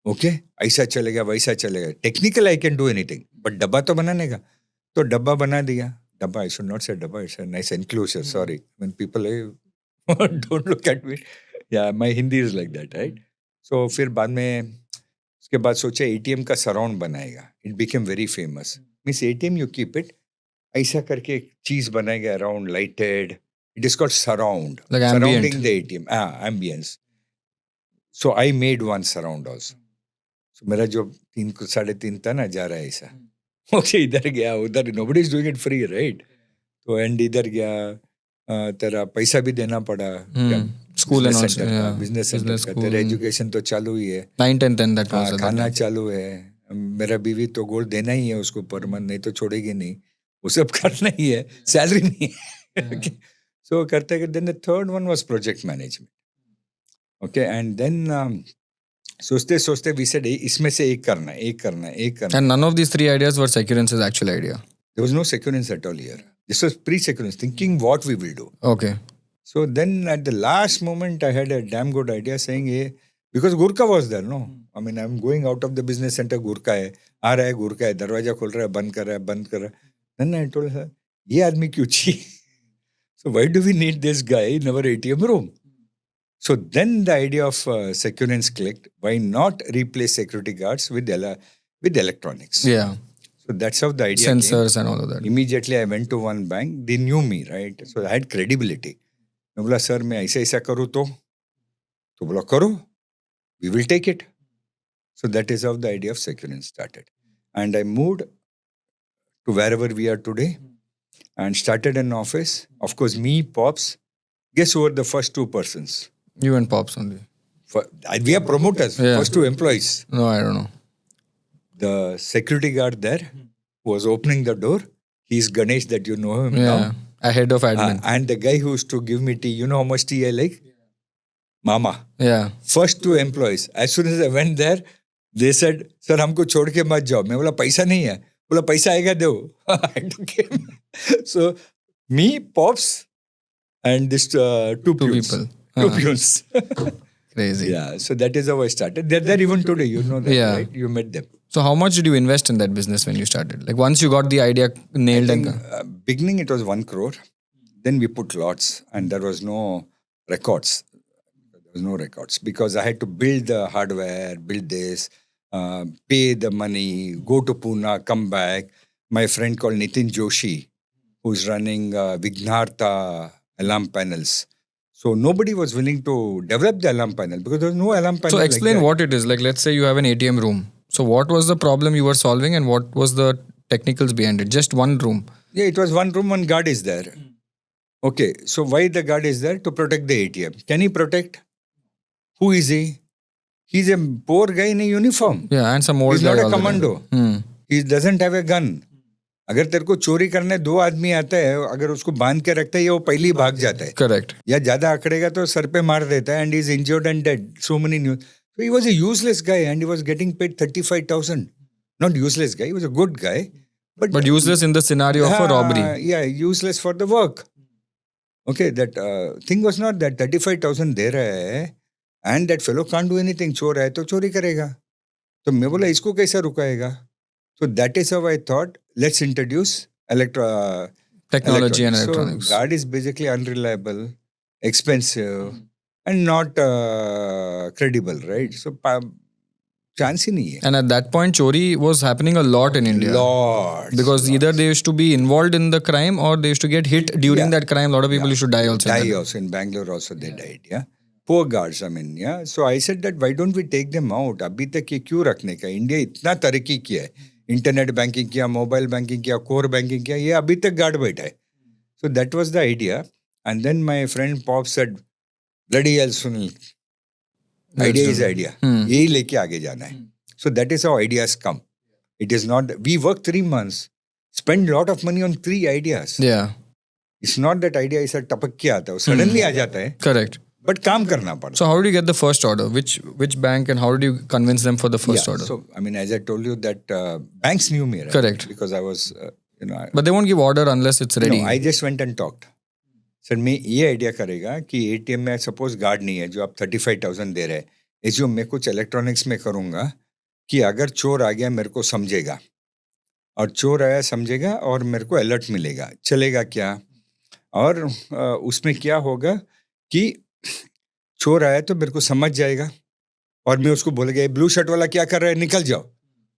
Speaker 2: Okay? ऐसा चलेगा, वैसा चलेगा. Technical I can do anything. But डब्बा तो बनाने का. तो डब्बा बना दिया. Dabba, I should not say Dabba, it's a nice enclosure, sorry. When people don't look at me. Yeah, my Hindi is like that, right? So फिर बाद में उसके बाद सोचा ATM का सराउंड बनाएगा. It became very famous. Means ATM you keep it, ऐसा करके एक चीज बनाएगा around lighted. It is called surround.
Speaker 1: Like ambient.
Speaker 2: Surrounding the ATM. Ambience. So I made one surround also. So मेरा जो 3-3.5 था ना जा रहा है ऐसा. ओके इधर गया उधर nobody is doing it free, right? तो एंड इधर गया तेरा पैसा भी देना पड़ा.
Speaker 1: School and
Speaker 2: Business
Speaker 1: also,
Speaker 2: center का,
Speaker 1: yeah.
Speaker 2: business center
Speaker 1: Business
Speaker 2: का.
Speaker 1: school.
Speaker 2: तेरा एजुकेशन तो चालू ही है.
Speaker 1: 9, 10, 10 that was. at that
Speaker 2: खाना
Speaker 1: time.
Speaker 2: चालू है. मेरा बीवी तो गोल्ड देना ही है उसको पर मंथ, नहीं तो छोड़ेगी नहीं. वो सब करना ही है, सैलरी नहीं है. सो करते करते then the third one was project management. Okay and then सोचते सोचते वी सेड इसमें से एक करना है.
Speaker 1: And none of these 3 ideas were Securence's actual idea.
Speaker 2: There was no Securance at all here. This was pre-Securance, thinking what we will do.
Speaker 1: Okay.
Speaker 2: So then at the last moment, I had a damn good idea saying, hey, because Gurkha was there, no? I mean, I'm going out of the business center, Gurkha hai, aa raha hai, Gurkha hai, darwaja khol raha hai, band kar raha hai. Then I told her, ye aadmi kyun chahiye? So why do we need this guy in our ATM room? So then the idea of Securance clicked. Why not replace security guards with electronics?
Speaker 1: Yeah.
Speaker 2: So that's how the idea
Speaker 1: Sensors
Speaker 2: came.
Speaker 1: and all of that.
Speaker 2: Immediately I went to one bank. They knew me, right? So I had credibility. मैं बोला sir मैं ऐसा करूँ तो बोला करो, we will take it. So that is how the idea of Securance started. And I moved to wherever we are today and started an office. Of course, me, Pops. Guess who were the first 2 persons?
Speaker 1: You and Pops only.
Speaker 2: We are promoters,
Speaker 1: Yeah.
Speaker 2: first 2 employees.
Speaker 1: No, I don't know.
Speaker 2: The security guard there who was opening the door, he's Ganesh that you know him now.
Speaker 1: Yeah. Ahead of admin.
Speaker 2: And the guy who used to give me tea, you know how much tea I like? Mama.
Speaker 1: Yeah.
Speaker 2: First 2 employees. As soon as I went there, they said, sir, हमको छोड़ के मत जाओ. मैं बोला पैसा नहीं है. बोला पैसा आएगा दो. I took him. So me, Pops, and this 2 peons.
Speaker 1: people.
Speaker 2: 2 peons.
Speaker 1: Crazy.
Speaker 2: Yeah. So that is how I started. They're there even today. You know that,
Speaker 1: Yeah.
Speaker 2: right? You met them.
Speaker 1: So how much did you invest in that business when you started? Like once you got the idea nailed and
Speaker 2: Beginning it was 1 crore. Then we put lots and there was no records. There was no records because I had to build the hardware, build this, pay the money, go to Pune, come back. My friend called Nitin Joshi, who's running Vignartha alarm panels. So nobody was willing to develop the alarm panel because there was no alarm panel.
Speaker 1: So explain
Speaker 2: like that.
Speaker 1: what it is. Like let's say you have an ATM room. So what was the problem you were solving and what was the technicals behind it? Just one room.
Speaker 2: Yeah, it was 1 room, 1 guard is there. Okay, so why the guard is there? To protect the ATM. Can he protect? Who is he? He's a poor guy in a uniform.
Speaker 1: Yeah, and some old
Speaker 2: He's
Speaker 1: guy
Speaker 2: not a
Speaker 1: all the time.
Speaker 2: commando. He doesn't have a gun. अगर तेरे को चोरी करने 2 आदमी आता है, अगर उसको बांध के रखता है या वो पहले ही भाग जाता है.
Speaker 1: Correct.
Speaker 2: या ज्यादा अकड़ेगा तो सर पे मार देता है and he's injured and dead. So many news. So he was a useless guy and he was getting paid 35,000. Not useless guy, he was a good guy.
Speaker 1: But useless in the scenario of a robbery.
Speaker 2: Yeah, useless for the work. Okay, that thing was not that 35,000 दे रहा है and that fellow can't do anything. चोर है तो चोरी करेगा. तो मैं बोला इसको कैसा रुकाएगा? So that is how I thought, let's introduce
Speaker 1: Technology and electronics.
Speaker 2: So guard is basically unreliable, expensive, and not credible, right? So chance ही नहीं है.
Speaker 1: And at that point, chori was happening a lot in India.
Speaker 2: Lots.
Speaker 1: Because either they used to be involved in the crime or they used to get hit during that crime. A lot of people used to die also.
Speaker 2: Die also. In Bangalore also they died, yeah. Poor guards, I mean, yeah. So I said that why don't we take them out? अभी तक ये क्यों रखने का? India इतना तरक्की किया है. इंटरनेट बैंकिंग किया, मोबाइल बैंकिंग किया, कोर बैंकिंग किया, ये अभी तक गार्ड बैठा है. So that was the idea. And then my friend Pop said, bloody hell Sunil, idea is idea. यही लेके आगे जाना है. So that is how ideas come. It is not, we work 3 months, spend a lot of money on 3 ideas.
Speaker 1: Yeah.
Speaker 2: It's not that idea is टपक के आता है, suddenly आ जाता है.
Speaker 1: Correct.
Speaker 2: But काम करना पड़ता.
Speaker 1: So how did you get the first order? Which bank and how did you convince them for the first order?
Speaker 2: So I mean, as I told you that banks knew me, right?
Speaker 1: Correct.
Speaker 2: Because I was,
Speaker 1: But they won't give order unless it's ready.
Speaker 2: No, I just went and talked. Sir मैं ये idea करेगा कि ATM में suppose guard नहीं है जो आप 35,000 दे रहे हैं, इसको मैं कुछ इलेक्ट्रॉनिक्स में करूँगा कि अगर चोर आ गया मेरे को समझेगा और चोर आया समझेगा और मेरे को अलर्ट मिलेगा, चलेगा क्या? और उसमें क्या होगा कि चोर आया तो मेरे को समझ जाएगा और मैं उसको बोलेगा, ब्लू शर्ट वाला क्या कर रहा है, निकल जाओ.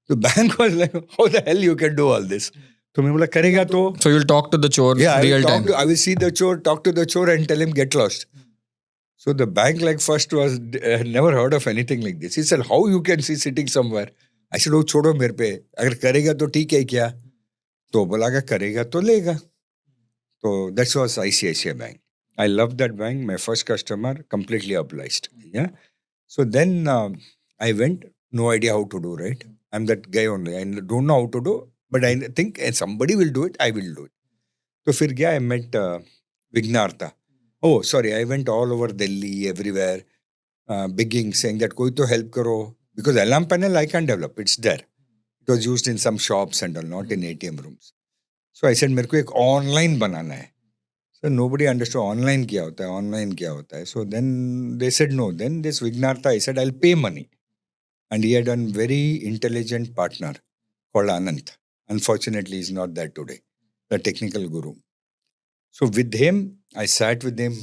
Speaker 2: तो bank was like, how the hell you can do all this? तो मैं बोला करेगा तो
Speaker 1: So you'll talk to the chore
Speaker 2: yeah,
Speaker 1: real time.
Speaker 2: I will see the chore, talk to the chore and tell him get lost. So the bank like first was never heard of anything like this. He said, how you can see sitting somewhere? I said, वो छोड़ो मेरे पे, अगर करेगा तो ठीक है क्या? तो बोला कि करेगा तो लेगा. So that was ICICI Bank. I loved that bank. My first customer, completely obliged. Yeah. So then I went, no idea how to do, right? I'm that guy only. I don't know how to do, but I think somebody will do it, I will do it. So फिर गया, I met Vignartha. Oh, sorry, I went all over Delhi, everywhere, begging, saying that कोई तो help करो. Because alarm panel I can develop, it's there. It was used in some shops and all, not in ATM rooms. So I said, मेरे को एक online बनाना है. So nobody understood online क्या होता है, online क्या होता है. So then they said no. Then this Vignartha, I said, I'll pay money. And he had a very intelligent partner called Anant. Unfortunately, he's not there today, the technical guru. So with him, I sat with him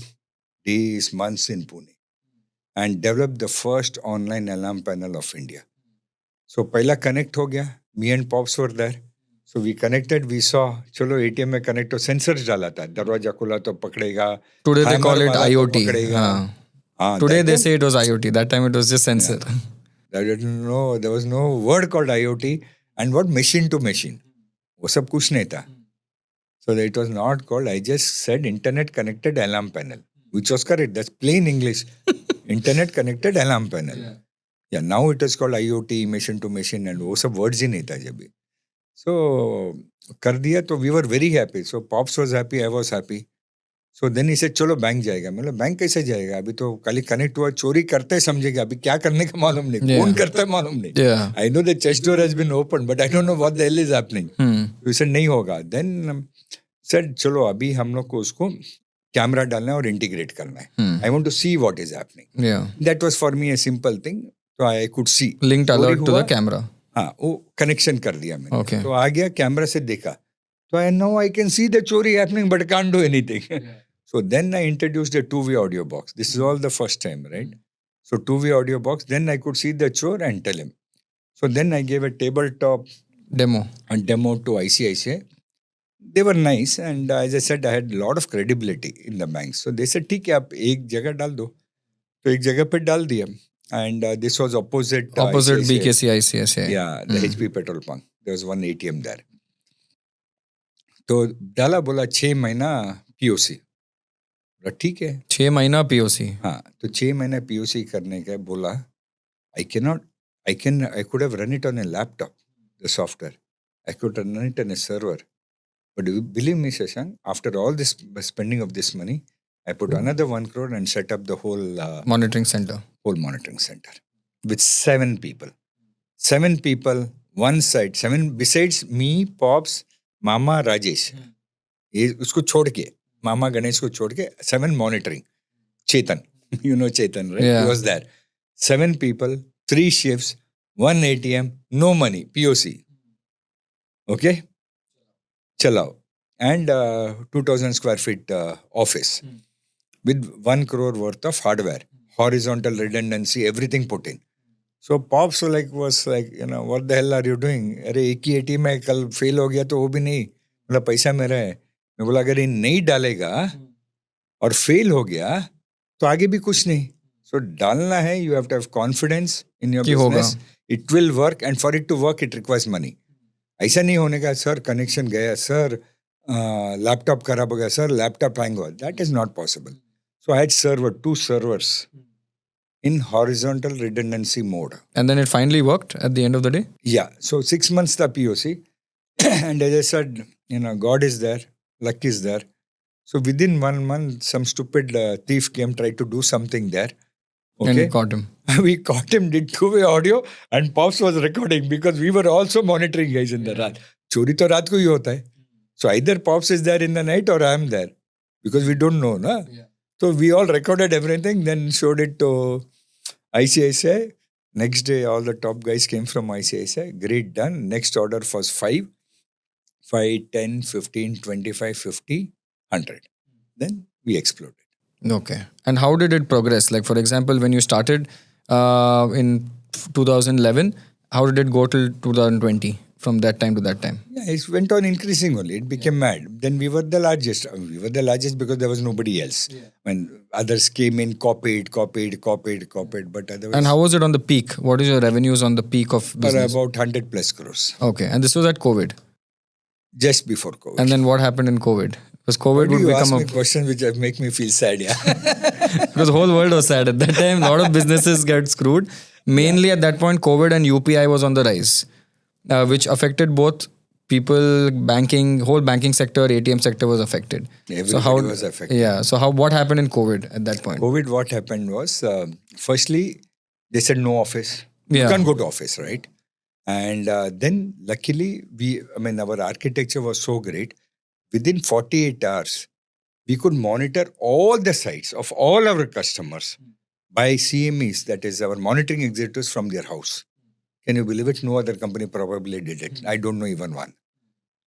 Speaker 2: days, months in Pune and developed the first online alarm panel of India. So पहला connect हो गया. Me and Pops were there. So we connected, we saw, चलो ATM में connect हो, sensors डाला था, दरवाजा खुला तो पकड़ेगा.
Speaker 1: Today they
Speaker 2: hammer
Speaker 1: call it
Speaker 2: मारा तो
Speaker 1: IoT.
Speaker 2: पकड़ेगा. हाँ,
Speaker 1: Today
Speaker 2: that
Speaker 1: they
Speaker 2: time-
Speaker 1: say it was IoT. That time it was just sensor.
Speaker 2: I didn't know, there was no word called IoT and what machine to machine. वो सब कुछ नहीं था. So it was not called, I just said internet connected alarm panel, which was correct. That's plain English. Internet connected alarm panel. Yeah, now it is called IoT, machine to machine and वो सब words ही नहीं था जब भी. So कर दिया तो we were very happy. So Pops was happy, I was happy. So then he said, चलो बैंक जाएगा. मतलब बैंक कैसे जाएगा? अभी तो खाली कनेक्ट हुआ, चोरी करते ही समझेगा. अभी क्या करने का मालूम नहीं.
Speaker 1: Yeah.
Speaker 2: कौन करता है मालूम नहीं.
Speaker 1: Yeah.
Speaker 2: I know the chest door has been opened, but I don't know what the hell is happening. So he said, नहीं होगा. Then said, चलो अभी हम लोग को उसको कैमरा डालना है और इंटीग्रेट करना है. I want to see what is happening.
Speaker 1: Yeah.
Speaker 2: That was for me a simple thing. So I could see.
Speaker 1: Linked
Speaker 2: चोरी
Speaker 1: alert to
Speaker 2: हुआ,
Speaker 1: the camera.
Speaker 2: हाँ, वो कनेक्शन कर दिया मैंने.
Speaker 1: Okay.
Speaker 2: तो आ गया, कैमरा से देखा. So I know I can see the chori happening, but I can't do anything. So then I introduced a two-way audio box. This is all the first time, right? So two-way audio box. Then I could see the chore and tell him. So then I gave a tabletop
Speaker 1: Demo.
Speaker 2: and demo to ICICI. They were nice, and as I said, I had a lot of credibility in the banks. So they said, ठीक है, आप एक जगह डाल दो. तो एक जगह पे डाल दिया. And this was opposite
Speaker 1: Opposite
Speaker 2: ICICI.
Speaker 1: BKC ICICI.
Speaker 2: Yeah, the HP petrol pump. There was one ATM there. तो डाला, बोला 6 महीना POC. बोला ठीक है.
Speaker 1: 6 महीना POC.
Speaker 2: हाँ, तो 6 महीना POC करने का बोला. I could have run it on a laptop, the software. I could run it on a server. But you believe me, Shashank, after all this spending of this money, I put another 1 crore and set up the whole
Speaker 1: Monitoring center.
Speaker 2: monitoring center with 7 people. 7 people, one side, 7 besides me, Pops, Mama, Rajesh. ये उसको छोड़ के, मामा गणेश को छोड़ के 7 monitoring. Chetan, you know Chetan, right?
Speaker 1: Yeah.
Speaker 2: He was there. 7 people, 3 shifts, 1 ATM, no money, POC. Okay? Chalao. And 2,000 square feet office with 1 crore worth of hardware, horizontal redundancy, everything put in. So Pops was like, what the hell are you doing? अरे एक ही ATM में कल fail हो गया तो वो भी नहीं, मतलब पैसा मेरा है. मैं बोला अगर ये नहीं डालेगा और फेल हो गया तो आगे भी कुछ नहीं. So डालना है, you have to have confidence in your
Speaker 1: कि होगा.
Speaker 2: business. It will work, and for it to work, it requires money. ऐसा नहीं होने का, सर कनेक्शन गया, सर लैपटॉप खराब हो गया, सर लैपटॉप हैंग हुआ. That is not possible. So I had 2 servers in horizontal redundancy mode.
Speaker 1: And then it finally worked at the end of the day?
Speaker 2: Yeah. So 6 months the POC. And as I said, God is there, luck is there. So within 1 month, some stupid thief came, tried to do something there.
Speaker 1: And
Speaker 2: Okay.
Speaker 1: you caught him.
Speaker 2: We caught him, did 2-way audio, and Pops was recording because we were also monitoring guys in the raat. Chori to raat ko hi hota hai. So either Pops is there in the night or I am there because we don't know, na?
Speaker 1: Yeah.
Speaker 2: So we all recorded everything, then showed it to ICICI. Next day, all the top guys came from ICICI. Great, done. Next order was 5. 5, 10, 15, 25, 50, 100. Then we exploded.
Speaker 1: Okay. And how did it progress? Like, for example, when you started in 2011, how did it go till 2020 from that time to that time?
Speaker 2: Yeah, it went on increasing only. It became mad. Then we were the largest. We were the largest because there was nobody else. When others came in, copied. But otherwise,
Speaker 1: And how was it on the peak? What is your revenues on the peak of
Speaker 2: for
Speaker 1: business?
Speaker 2: about 100 plus crores
Speaker 1: Okay. And this was at COVID.
Speaker 2: just before COVID.
Speaker 1: And then what happened in COVID? Because COVID
Speaker 2: Why do
Speaker 1: would
Speaker 2: you ask
Speaker 1: become
Speaker 2: me questions which make me feel sad? Yeah.
Speaker 1: because the whole world was sad at that time. A lot of businesses get screwed. Mainly at that point, COVID and UPI was on the rise, which affected both people, banking, whole banking sector, ATM sector was affected.
Speaker 2: Everybody was affected.
Speaker 1: Yeah. So what happened in COVID at that point?
Speaker 2: COVID, what happened was, firstly, they said no office.
Speaker 1: Yeah.
Speaker 2: You can't go to office, right? And then luckily, our architecture was so great. Within 48 hours, we could monitor all the sites of all our customers by CMEs, that is our monitoring executives from their house. Can you believe it? No other company probably did it. I don't know even one.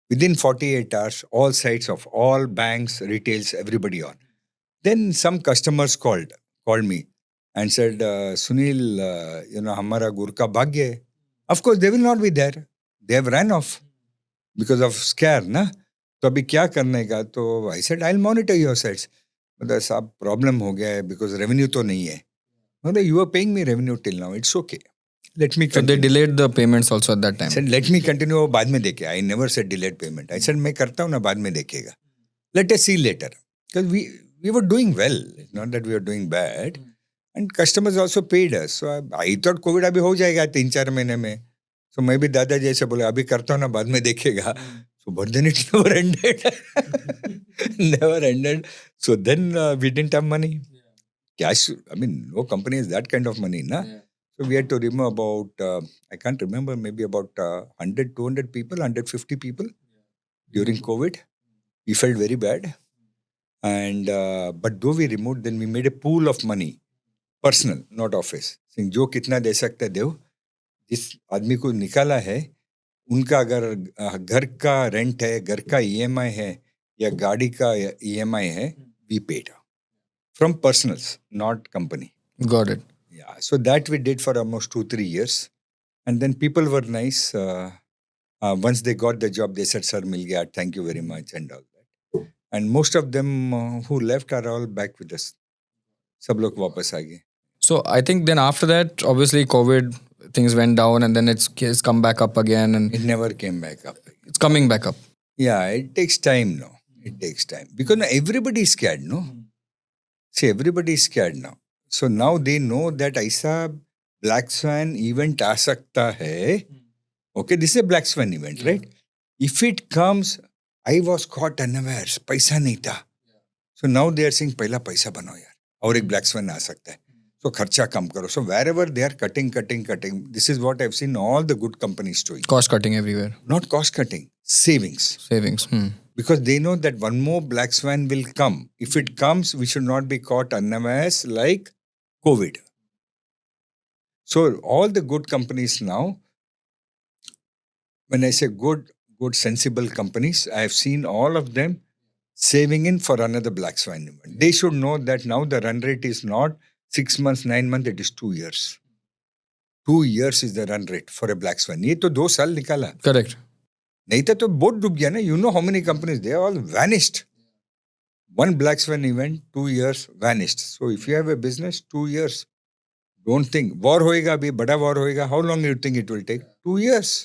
Speaker 2: Within 48 hours, all sites of all banks, retails, everybody on. Then some customers called me and said, Sunil, hamara Gurkha bhag gaye. Of course, they will not be there. They have ran off because of scare, na? तो अभी क्या करने का? तो I said, I'll monitor your sites. मतलब साहब problem हो गया है because revenue तो नहीं है. मतलब you are paying me revenue till now. It's okay. Let me
Speaker 1: So
Speaker 2: continue.
Speaker 1: they delayed the payments also at that time.
Speaker 2: I said, let me continue. वो बाद में देखे. I never said delayed payment. I said, मैं करता हूँ ना बाद में देखेगा. Let us see later. Because we were doing well. It's not that we were doing bad. And customers also paid us. So I thought COVID अभी हो जाएगा 3-4 महीने में. So मैं भी दादा जैसे बोले अभी करता हूँ ना बाद में देखेगा. So but then it never ended. Never ended. So then we didn't have money. Cash, no company has that kind of money, na? So we had to remove about, I can't remember, maybe about 100, 200 people, 150 people during COVID. We felt very bad. And but though we removed, then we made a pool of money, personal, not office. Saying, जो कितना दे सकते देव, जिस आदमी को निकाला है, उनका अगर घर का रेंट है, घर का EMI है, या गाड़ी का EMI है, we paid. From personals, not company.
Speaker 1: Got it.
Speaker 2: Yeah, so that we did for almost 2-3 years. And then people were nice. Once they got the job, they said, Sir, mil gaya, thank you very much, and all that. And most of them who left are all back with us. Sab log wapas aa gaye.
Speaker 1: So I think then after that, obviously COVID things went down and then it's come back up again and
Speaker 2: It never came back up.
Speaker 1: it's coming back up.
Speaker 2: Yeah, it takes time now. It takes time. Because now everybody is scared, no? See, everybody is scared now. So now they know that aisa Black Swan event aa sakta hai. Okay, this is a Black Swan event, right? If it comes, I was caught unawares, paisa nahi tha. So now they are saying, pehla paisa banao yaar. Aur ek Black Swan aa sakta hai. So kharcha kam karo. So wherever they are cutting. This is what I've seen all the good companies doing.
Speaker 1: Cost cutting everywhere.
Speaker 2: Not cost cutting, savings.
Speaker 1: Savings.
Speaker 2: Because they know that one more Black Swan will come. If it comes, we should not be caught unawares like COVID. So all the good companies now, when I say good, sensible companies, I have seen all of them saving in for another Black Swan event. They should know that now the run rate is not 6 months, 9 months, it is 2 years. 2 years is the run rate for a Black Swan. ये तो 2 साल निकाला.
Speaker 1: Correct.
Speaker 2: नहीं था तो boat डूब गया ना. You know how many companies, they all vanished. One Black Swan event, 2 years vanished. So if you have a business, 2 years, don't think. War होएगा अभी, बड़ा war होएगा. How long do you think it will take? 2 years.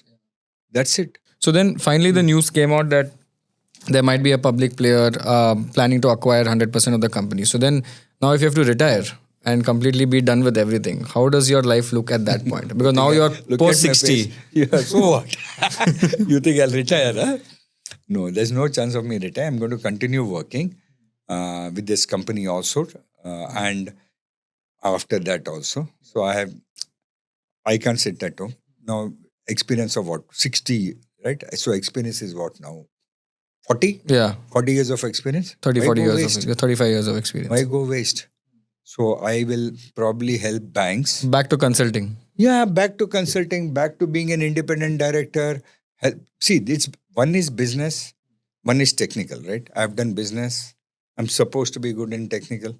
Speaker 2: That's it.
Speaker 1: So then finally the news came out that there might be a public player planning to acquire 100% of the company. So then now if you have to retire and completely be done with everything, how does your life look at that point? Because now you're
Speaker 2: Look
Speaker 1: post
Speaker 2: at my
Speaker 1: 60.
Speaker 2: face. Yeah, so what? You think I'll retire, huh? No, there's no chance of me retire. I'm going to continue working with this company also. And after that also. So I can't sit at home. Now, experience of what? 60, right? So experience is what now? 40?
Speaker 1: Yeah.
Speaker 2: 40 years of experience?
Speaker 1: 30,
Speaker 2: Why
Speaker 1: 40
Speaker 2: go
Speaker 1: years
Speaker 2: waste?
Speaker 1: of 35 years of experience.
Speaker 2: Why go waste? So I will probably help banks.
Speaker 1: Back to consulting.
Speaker 2: Yeah, back to consulting, back to being an independent director. See, it's one is business, one is technical, right? I've done business. I'm supposed to be good in technical.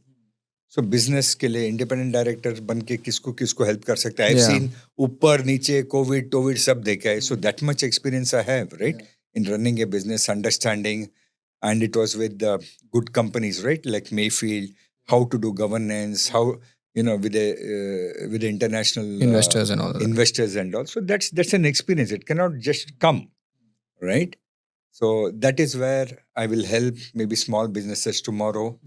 Speaker 2: So business के लिए independent director बन के किसको किसको help कर सकता है? I've
Speaker 1: Yeah.
Speaker 2: seen ऊपर नीचे COVID सब देखा है. So that much experience I have, right? In running a business, understanding, and it was with good companies, right? Like Mayfield, how to do governance, how with the international
Speaker 1: Investors and all that.
Speaker 2: investors and all. So that's an experience. It cannot just come, right? So that is where I will help maybe small businesses tomorrow,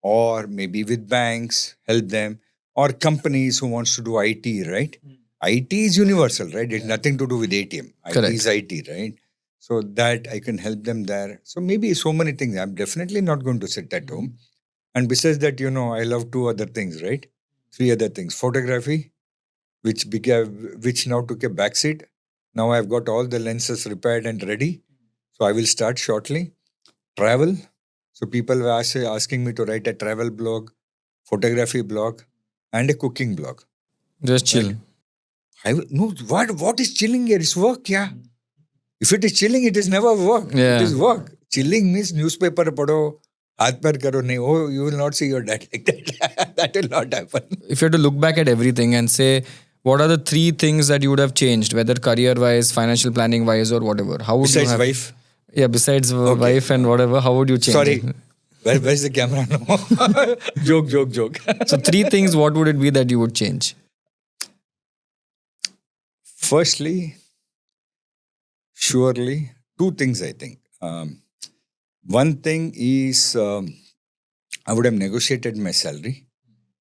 Speaker 2: or maybe with banks, help them, or companies who wants to do IT, right? IT is universal, right? It's nothing to do with ATM.
Speaker 1: Correct.
Speaker 2: IT is IT, right? So that I can help them there. So maybe so many things. I'm definitely not going to sit at home. And besides that, I love two other things, right? Three other things. Photography, which now took a backseat. Now I've got all the lenses repaired and ready. So I will start shortly. Travel. So people were asking me to write a travel blog, photography blog, and a cooking blog.
Speaker 1: Just chill.
Speaker 2: No, what is chilling here? It's work, yeah. If it is chilling, it is never work.
Speaker 1: Yeah.
Speaker 2: It is work. Chilling means newspaper padho, haath par karo nahi. Oh, you will not see your dad like that. That will not happen.
Speaker 1: If you had to look back at everything and say, what are the three things that you would have changed, whether career-wise, financial planning-wise, or whatever? How would
Speaker 2: Besides
Speaker 1: you have,
Speaker 2: wife?
Speaker 1: Yeah, besides wife and whatever, how would you change
Speaker 2: Sorry.
Speaker 1: it?
Speaker 2: Where's the camera now? Joke.
Speaker 1: So three things, what would it be that you would change?
Speaker 2: Firstly, surely, two things I think. One thing is I would have negotiated my salary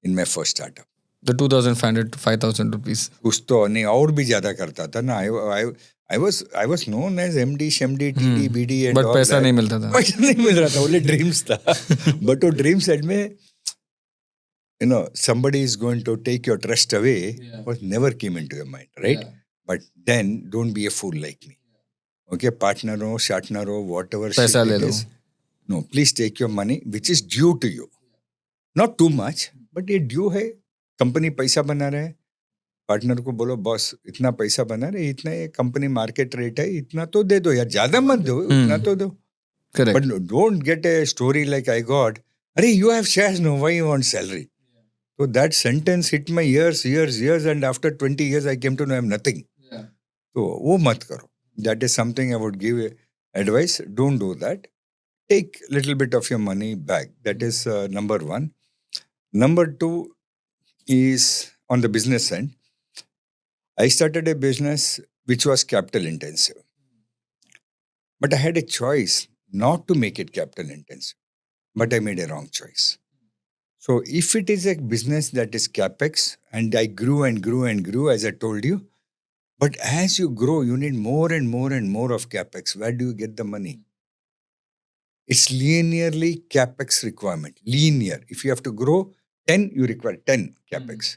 Speaker 2: in my first startup.
Speaker 1: The 2,500 to 5,000 rupees.
Speaker 2: कुछ तो नहीं और भी ज़्यादा करता था ना. I was known as MD, SMD, TD, BD and
Speaker 1: But
Speaker 2: all
Speaker 1: पैसा
Speaker 2: that.
Speaker 1: नहीं मिलता था.
Speaker 2: पैसा नहीं मिल रहा था, only dreams था. But वो dream set में, somebody is going to take your trust away, what never came into your mind, right?
Speaker 1: Yeah.
Speaker 2: But then don't be a fool like me. Okay, partner हो, shartner हो, whatever
Speaker 1: पैसा
Speaker 2: shit
Speaker 1: ले
Speaker 2: it
Speaker 1: low.
Speaker 2: is. No, please take your money, which is due to you. Not too much, but ये due है. Company पैसा बना रहा है. पार्टनर को बोलो बॉस इतना पैसा बना रहे, इतना ये कंपनी मार्केट रेट है, इतना तो दे दो यार, ज्यादा मत दो, इतना तो दो.
Speaker 1: Correct.
Speaker 2: But don't get a story like I got, अरे you have shares, no, why you want salary? So that sentence hit my ears, and after 20 years I came to know I have nothing. So वो मत करो. That is something I would give advice. Don't do that. Take little bit of your money back. That is number one. Number two is on the business end. I started a business which was capital intensive. But I had a choice not to make it capital intensive. But I made a wrong choice. So if it is a business that is capex, and I grew and grew and grew, as I told you, but as you grow, you need more and more and more of capex. Where do you get the money? It's linearly capex requirement. Linear. If you have to grow 10, you require 10 capex.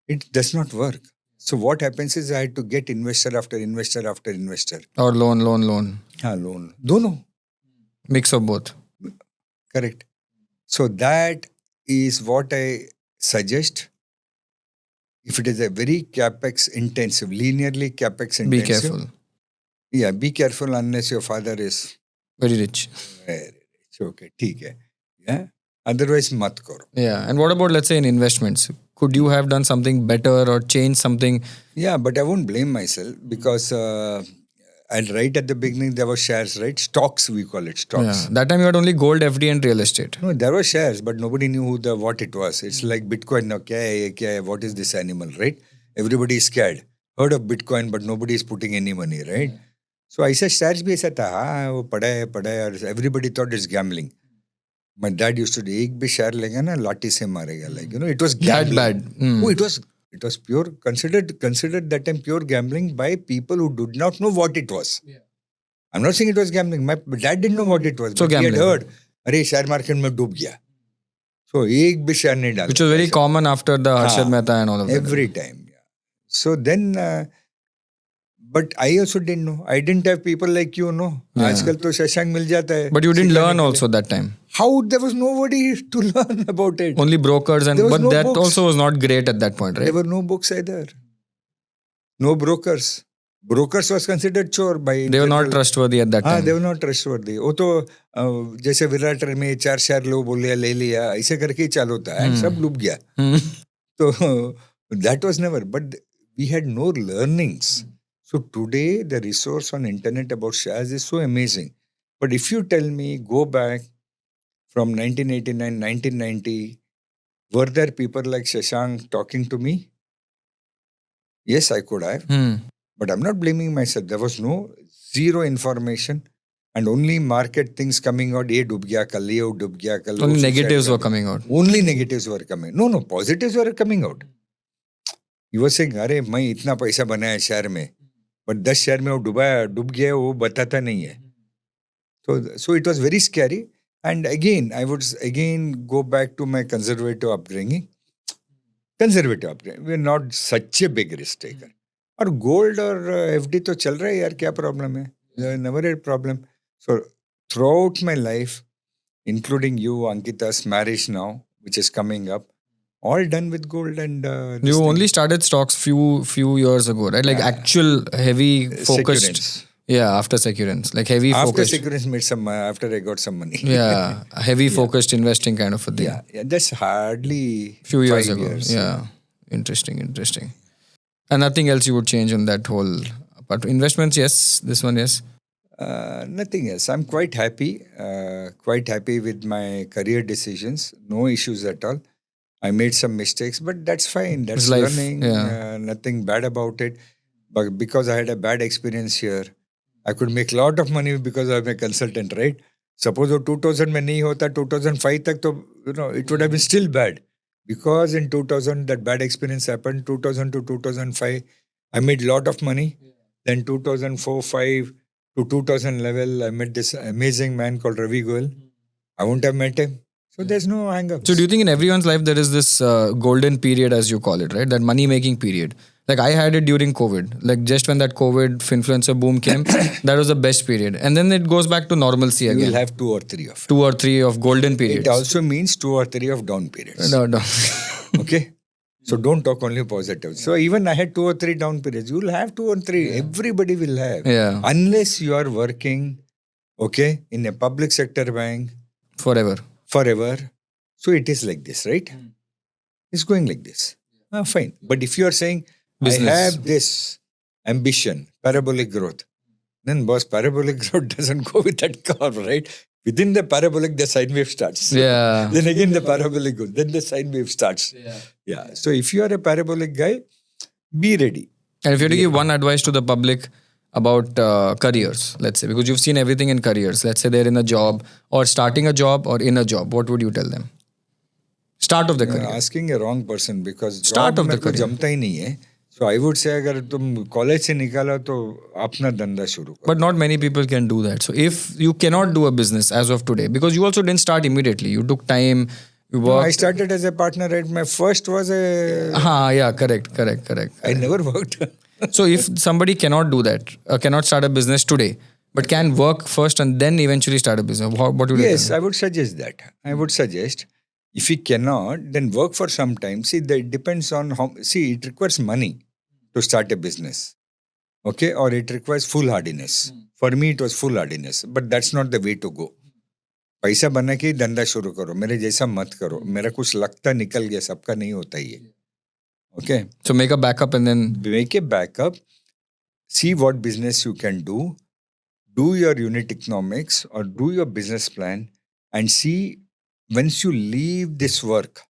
Speaker 2: It does not work. So what happens is I had to get investor after investor after investor.
Speaker 1: Or loan.
Speaker 2: Loan. Dono.
Speaker 1: Mix of both.
Speaker 2: Correct. So that is what I suggest. If it is a very capex intensive, linearly capex intensive.
Speaker 1: Be careful.
Speaker 2: Yeah, be careful unless your father is
Speaker 1: Very rich.
Speaker 2: very rich. Okay, ठीक है. Yeah. Otherwise, mat karo.
Speaker 1: Yeah. And what about, let's say, in investments? Could you have done something better or changed something?
Speaker 2: Yeah, but I won't blame myself because right at the beginning there were shares, right? Stocks, we call it stocks.
Speaker 1: Yeah. That time you had only gold, FD and real estate.
Speaker 2: No, there were shares, but nobody knew what it was. It's like Bitcoin. Now, kya hai, what is this animal, right? Everybody is scared. Heard of Bitcoin, but nobody is putting any money, right? So I said shares bhi aisa tha. वो पढ़ा है. Everybody thought it's gambling. My dad used to do, एक भी share लेगा ना लाठी से मारेगा. Like, it was gambling.
Speaker 1: That bad.
Speaker 2: Oh, it was pure, considered that time pure gambling by people who did not know what it was. Yeah. I'm not saying it was gambling. My dad didn't know what it was.
Speaker 1: So
Speaker 2: but
Speaker 1: gambling.
Speaker 2: He had heard, अरे share market में डूब गया. So एक भी share नहीं डाला.
Speaker 1: Which was very common after the Harshad Mehta and all of that.
Speaker 2: Every time. Yeah. So then, but I also didn't know. I didn't have people like you know.
Speaker 1: Yeah.
Speaker 2: आजकल तो शशांक मिल जाता है.
Speaker 1: But you didn't learn also that time.
Speaker 2: How? There was nobody to learn about it.
Speaker 1: Only brokers and
Speaker 2: There was
Speaker 1: but
Speaker 2: no
Speaker 1: that
Speaker 2: books.
Speaker 1: also was not great at that point, right?
Speaker 2: There were no books either. No brokers. Brokers was considered chore by
Speaker 1: They were not
Speaker 2: general.
Speaker 1: trustworthy at that
Speaker 2: हाँ,
Speaker 1: time.
Speaker 2: they were not trustworthy. वो तो जैसे विराट में 4 share लो बोले ले लिया ऐसे करके ही चालू था एंड सब डूब गया. So that was never. But we had no learnings. So today the resource on internet about shares is so amazing. But if you tell me go back from 1989, 1990, were there people like Shashank talking to me? Yes, I could have. But I'm not blaming myself. There was zero information and only market things coming out. ये डूब गया कल, ये डूब गया कल.
Speaker 1: Only negatives were coming out.
Speaker 2: Only negatives were coming. No, positives were coming out. You were saying, अरे मैं इतना पैसा बनाया शेयर में, but 10 शेयर में वो डूब गया वो बताता नहीं है. So it was very scary. And again, I would again go back to my conservative upbringing. We're not such a big risk taker. और गोल्ड और एफडी तो चल रहा है यार, क्या प्रॉब्लम है? Never a problem. So through out my life, including you, Ankita's marriage now, which is coming up, all done with gold and
Speaker 1: You only started stocks few years ago, right? Like actual heavy focused.
Speaker 2: Securance.
Speaker 1: Yeah, after Securance, like heavy
Speaker 2: After
Speaker 1: focused.
Speaker 2: Securance made some after I got some money.
Speaker 1: Yeah, heavy focused investing kind of a thing.
Speaker 2: Yeah, that's hardly
Speaker 1: Few years
Speaker 2: 5
Speaker 1: ago.
Speaker 2: years.
Speaker 1: Yeah, interesting. And nothing else you would change on that whole part. Investments, yes. This one, yes.
Speaker 2: Nothing else. I'm quite happy with my career decisions. No issues at all. I made some mistakes, but that's fine. That's
Speaker 1: It's life,
Speaker 2: learning.
Speaker 1: yeah.
Speaker 2: Nothing bad about it. But because I had a bad experience here, I could make a lot of money because I'm a consultant, right? Suppose वो 2000 में नहीं होता, 2005 तक तो, it would have been still bad. Because in 2000, that bad experience happened. 2000 to 2005, I made a lot of money. Then 2004-5 to 2000 level, I met this amazing man called Ravi Goel. I wouldn't have met him. So there's no hang-ups.
Speaker 1: So do you think in everyone's life there is this golden period, as you call it, right? That money-making period. Like I had it during COVID. Like just when that COVID influencer boom came, that was the best period. And then it goes back to normalcy
Speaker 2: You
Speaker 1: again.
Speaker 2: will have 2 or 3 of it.
Speaker 1: 2 or 3 of golden periods.
Speaker 2: It also means 2 or 3 of down periods.
Speaker 1: No.
Speaker 2: Okay? So don't talk only positive. So even I had 2 or 3 down periods. You will have 2 or 3. Yeah. Everybody will have.
Speaker 1: Yeah.
Speaker 2: Unless you are working, okay, in a public sector bank.
Speaker 1: Forever.
Speaker 2: So it is like this, right? It's going like this. Fine. But if you are saying, business. I have this ambition, parabolic growth, then boss, parabolic growth doesn't go with that curve, right? Within the parabolic, the sine wave starts.
Speaker 1: Yeah.
Speaker 2: Then again the parabolic goes. Then the sine wave starts. Yeah. So if you are a parabolic guy, be ready.
Speaker 1: And if you had to give one advice to the public about careers, let's say, because you've seen everything in careers. Let's say they're in a job or starting a job or in a job. What would you tell them? Start of the career.
Speaker 2: Asking a wrong person because
Speaker 1: Start
Speaker 2: job
Speaker 1: of the
Speaker 2: में कुछ
Speaker 1: career.
Speaker 2: जमता ही नहीं है. So I would say अगर तुम college से निकाला तो अपना धंधा शुरू करो.
Speaker 1: But not many people can do that. So if you cannot do a business as of today, because you also didn't start immediately, you took time, you worked.
Speaker 2: I started as a partner, right? My first was a...
Speaker 1: Yeah, correct.
Speaker 2: I never worked.
Speaker 1: So if somebody cannot do that, cannot start a business today, but can work first and then eventually start a business, what would you
Speaker 2: Yes,
Speaker 1: tell
Speaker 2: I would suggest that. I would suggest if you cannot, then work for some time. See, that depends on how... See, it requires money to start a business. Okay? Or it requires foolhardiness. For me, it was foolhardiness. But that's not the way to go. पैसा बना के धंधा शुरू करो. मेरे जैसा मत करो. मेरा कुछ लगता निकल गया. सबका नहीं होता ये. Okay?
Speaker 1: So make a backup and then...
Speaker 2: Make a backup. See what business you can do. Do your unit economics or do your business plan and see once you leave this work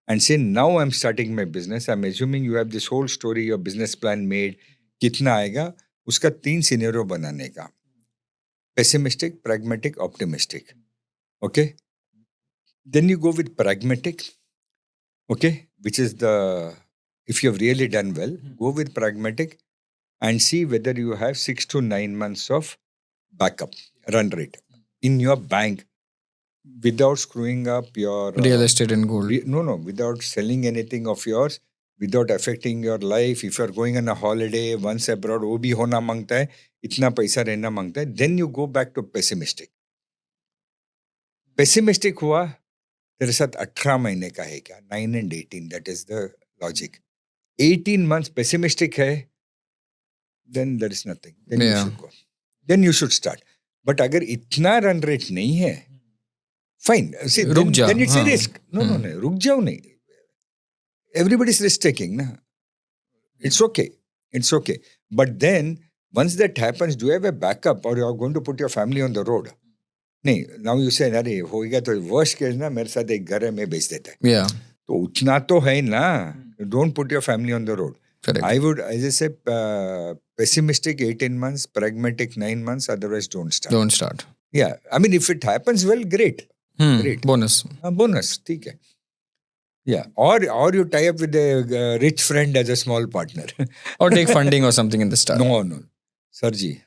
Speaker 2: and say, now I'm starting my business, I'm assuming you have this whole story, your business plan made, कितना आएगा, उसका 3 scenario बनाने का. Pessimistic, pragmatic, optimistic. Okay? Then you go with pragmatic, okay, which is if you have really done well, go with pragmatic and see whether you have 6 to 9 months of backup, run rate in your bank without screwing up your...
Speaker 1: real estate and gold.
Speaker 2: Without selling anything of yours, without affecting your life. If you are going on a holiday, once abroad, वो भी होना मांगता है, इतना पैसा रहना मांगता है, then you go back to pessimistic. Pessimistic हुआ, तेरे साथ 18 महीने का है क्या? 9 and 18, that is the logic. 18 months pessimistic है, then there is nothing. Then you
Speaker 1: Yeah.
Speaker 2: should go. Then you should start. But अगर इतना run rate नहीं है, fine. See,
Speaker 1: रुक जा,
Speaker 2: then it's a
Speaker 1: हाँ.
Speaker 2: risk. No, रुक जाओ नहीं. Everybody's risk taking, na. It's okay. It's okay. But then once that happens, do you have a backup, or you're going to put your family on the road? नहीं. Now you say, अरे होगा तो worst case ना मेरे साथ एक घर है मैं बेच देता है.
Speaker 1: Yeah.
Speaker 2: तो उतना तो है ना. Don't put your family on the road.
Speaker 1: Correct.
Speaker 2: I would, as I say, pessimistic 18 months, pragmatic 9 months. Otherwise, don't start.
Speaker 1: Don't start.
Speaker 2: Yeah, I mean, if it happens, well, great. Great.
Speaker 1: Bonus.
Speaker 2: Bonus, ठीक है. Yeah, or you tie up with a rich friend as a small partner.
Speaker 1: Or take funding or something in the start.
Speaker 2: No, Sarji.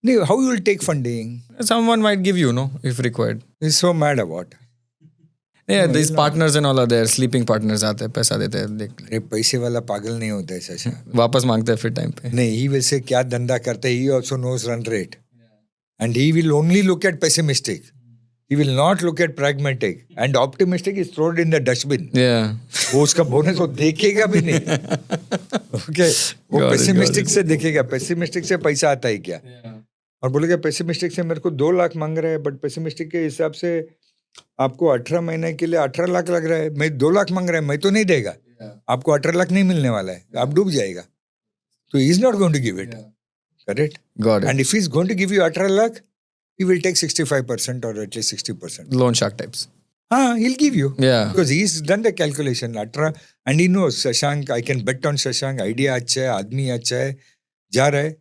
Speaker 2: No, how you will take funding?
Speaker 1: Someone might give you, no, if required.
Speaker 2: He's so mad about.
Speaker 1: Yeah, these partners and all are there. Sleeping partners आते हैं, पैसा देते हैं, देख ले.
Speaker 2: अरे पैसे वाला पागल नहीं होता है शशा.
Speaker 1: वापस मांगते हैं फिर टाइम पे.
Speaker 2: नहीं, he will say क्या धंधा करते है. He also knows run rate, and he will only look at pessimistic. He will not look at pragmatic, and optimistic is thrown in the dustbin.
Speaker 1: Yeah.
Speaker 2: वो उसका बोनस वो देखेगा भी नहीं. Okay, वो पेसिमिस्टिक से देखेगा. पेसिमिस्टिक से पैसा आता है क्या? और बोलेगा पेसिमिस्टिक से मेरे को 2 लाख मांग रहा है, बट पेसिमिस्टिक के हिसाब से आपको 18 महीने के लिए 18 लाख लग रहा है. मैं 2 लाख मांग रहा है, मैं तो नहीं देगा. आपको 18 लाख नहीं मिलने वाला है, आप डूब जाएगा. तो he is not going to give it. Correct?
Speaker 1: Got it.
Speaker 2: And if he is going to give you 18 lakh, he will take 65% or at least 60%.
Speaker 1: Loan shark types.
Speaker 2: He'll give you.
Speaker 1: Yeah.
Speaker 2: Because he's done the calculation. 18, and he knows, Shashank, I can bet on Shashank, idea अच्छा है, आदमी अच्छा है, जा रहा है,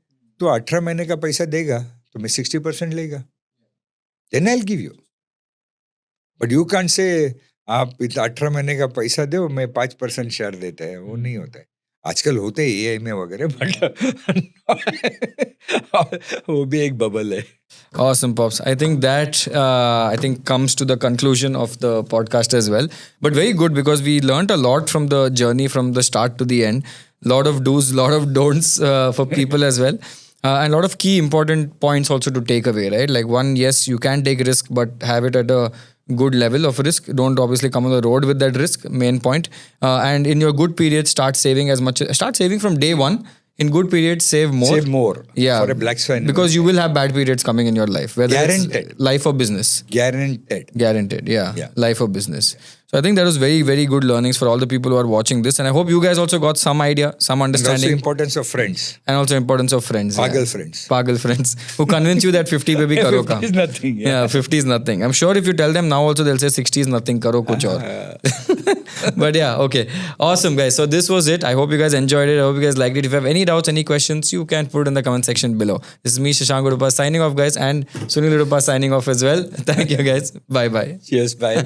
Speaker 2: तो 18 महीने का पैसा देगा, तो मैं 60% लेगा. Then I'll give you. But you can't say, आप 18 महीने का पैसा दो, मैं 5% शेयर देता है. वो नहीं होता है. आजकल होते हैं AI में वगैरह, बट वो भी एक बबल है.
Speaker 1: Awesome, Pops. I think that comes to the conclusion of the podcast as well. But very good, because we learned a lot from the journey from the start to the end. Lot of do's, lot of don'ts for people as well. And a lot of key important points also to take away, right? Like one, yes, you can take risk, but have it at a good level of risk. Don't obviously come on the road with that risk, main point. And in your good period, start saving start saving from day one. In good periods, save more.
Speaker 2: Save more.
Speaker 1: Yeah.
Speaker 2: For a black swan.
Speaker 1: Because you will have bad periods coming in your life. Whether
Speaker 2: Guaranteed.
Speaker 1: it's life or business.
Speaker 2: Guaranteed.
Speaker 1: Yeah. Life or business. So I think that was very, very good learnings for all the people who are watching this. And I hope you guys also got some idea, some
Speaker 2: And also
Speaker 1: understanding.
Speaker 2: importance of friends.
Speaker 1: And also importance of friends.
Speaker 2: Pagal friends.
Speaker 1: Pagal friends. Who convince you that 50 पे भी करो काम.
Speaker 2: 50 is nothing.
Speaker 1: Yeah, 50 is nothing. I'm sure if you tell them now also, they'll say 60 is nothing, karo kuch aur. But yeah, okay. Awesome, guys. So this was it. I hope you guys enjoyed it. I hope you guys liked it. If you have any doubts, any questions, you can put it in the comment section below. This is me, Shashank Udupa, signing off, guys. And Sunil Udupa signing off as well. Thank you, guys. Bye-bye.
Speaker 2: Cheers. Bye.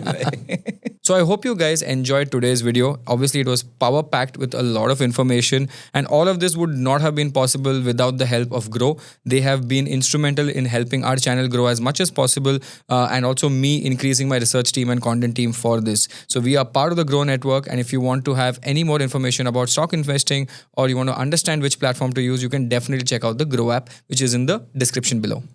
Speaker 1: So I hope you guys enjoyed today's video. Obviously, it was power-packed with a lot of information, and all of this would not have been possible without the help of Grow. They have been instrumental in helping our channel grow as much as possible, and also me increasing my research team and content team for this. So we are part of the Grow network, and if you want to have any more information about stock investing, or you want to understand which platform to use, you can definitely check out the Grow app, which is in the description below.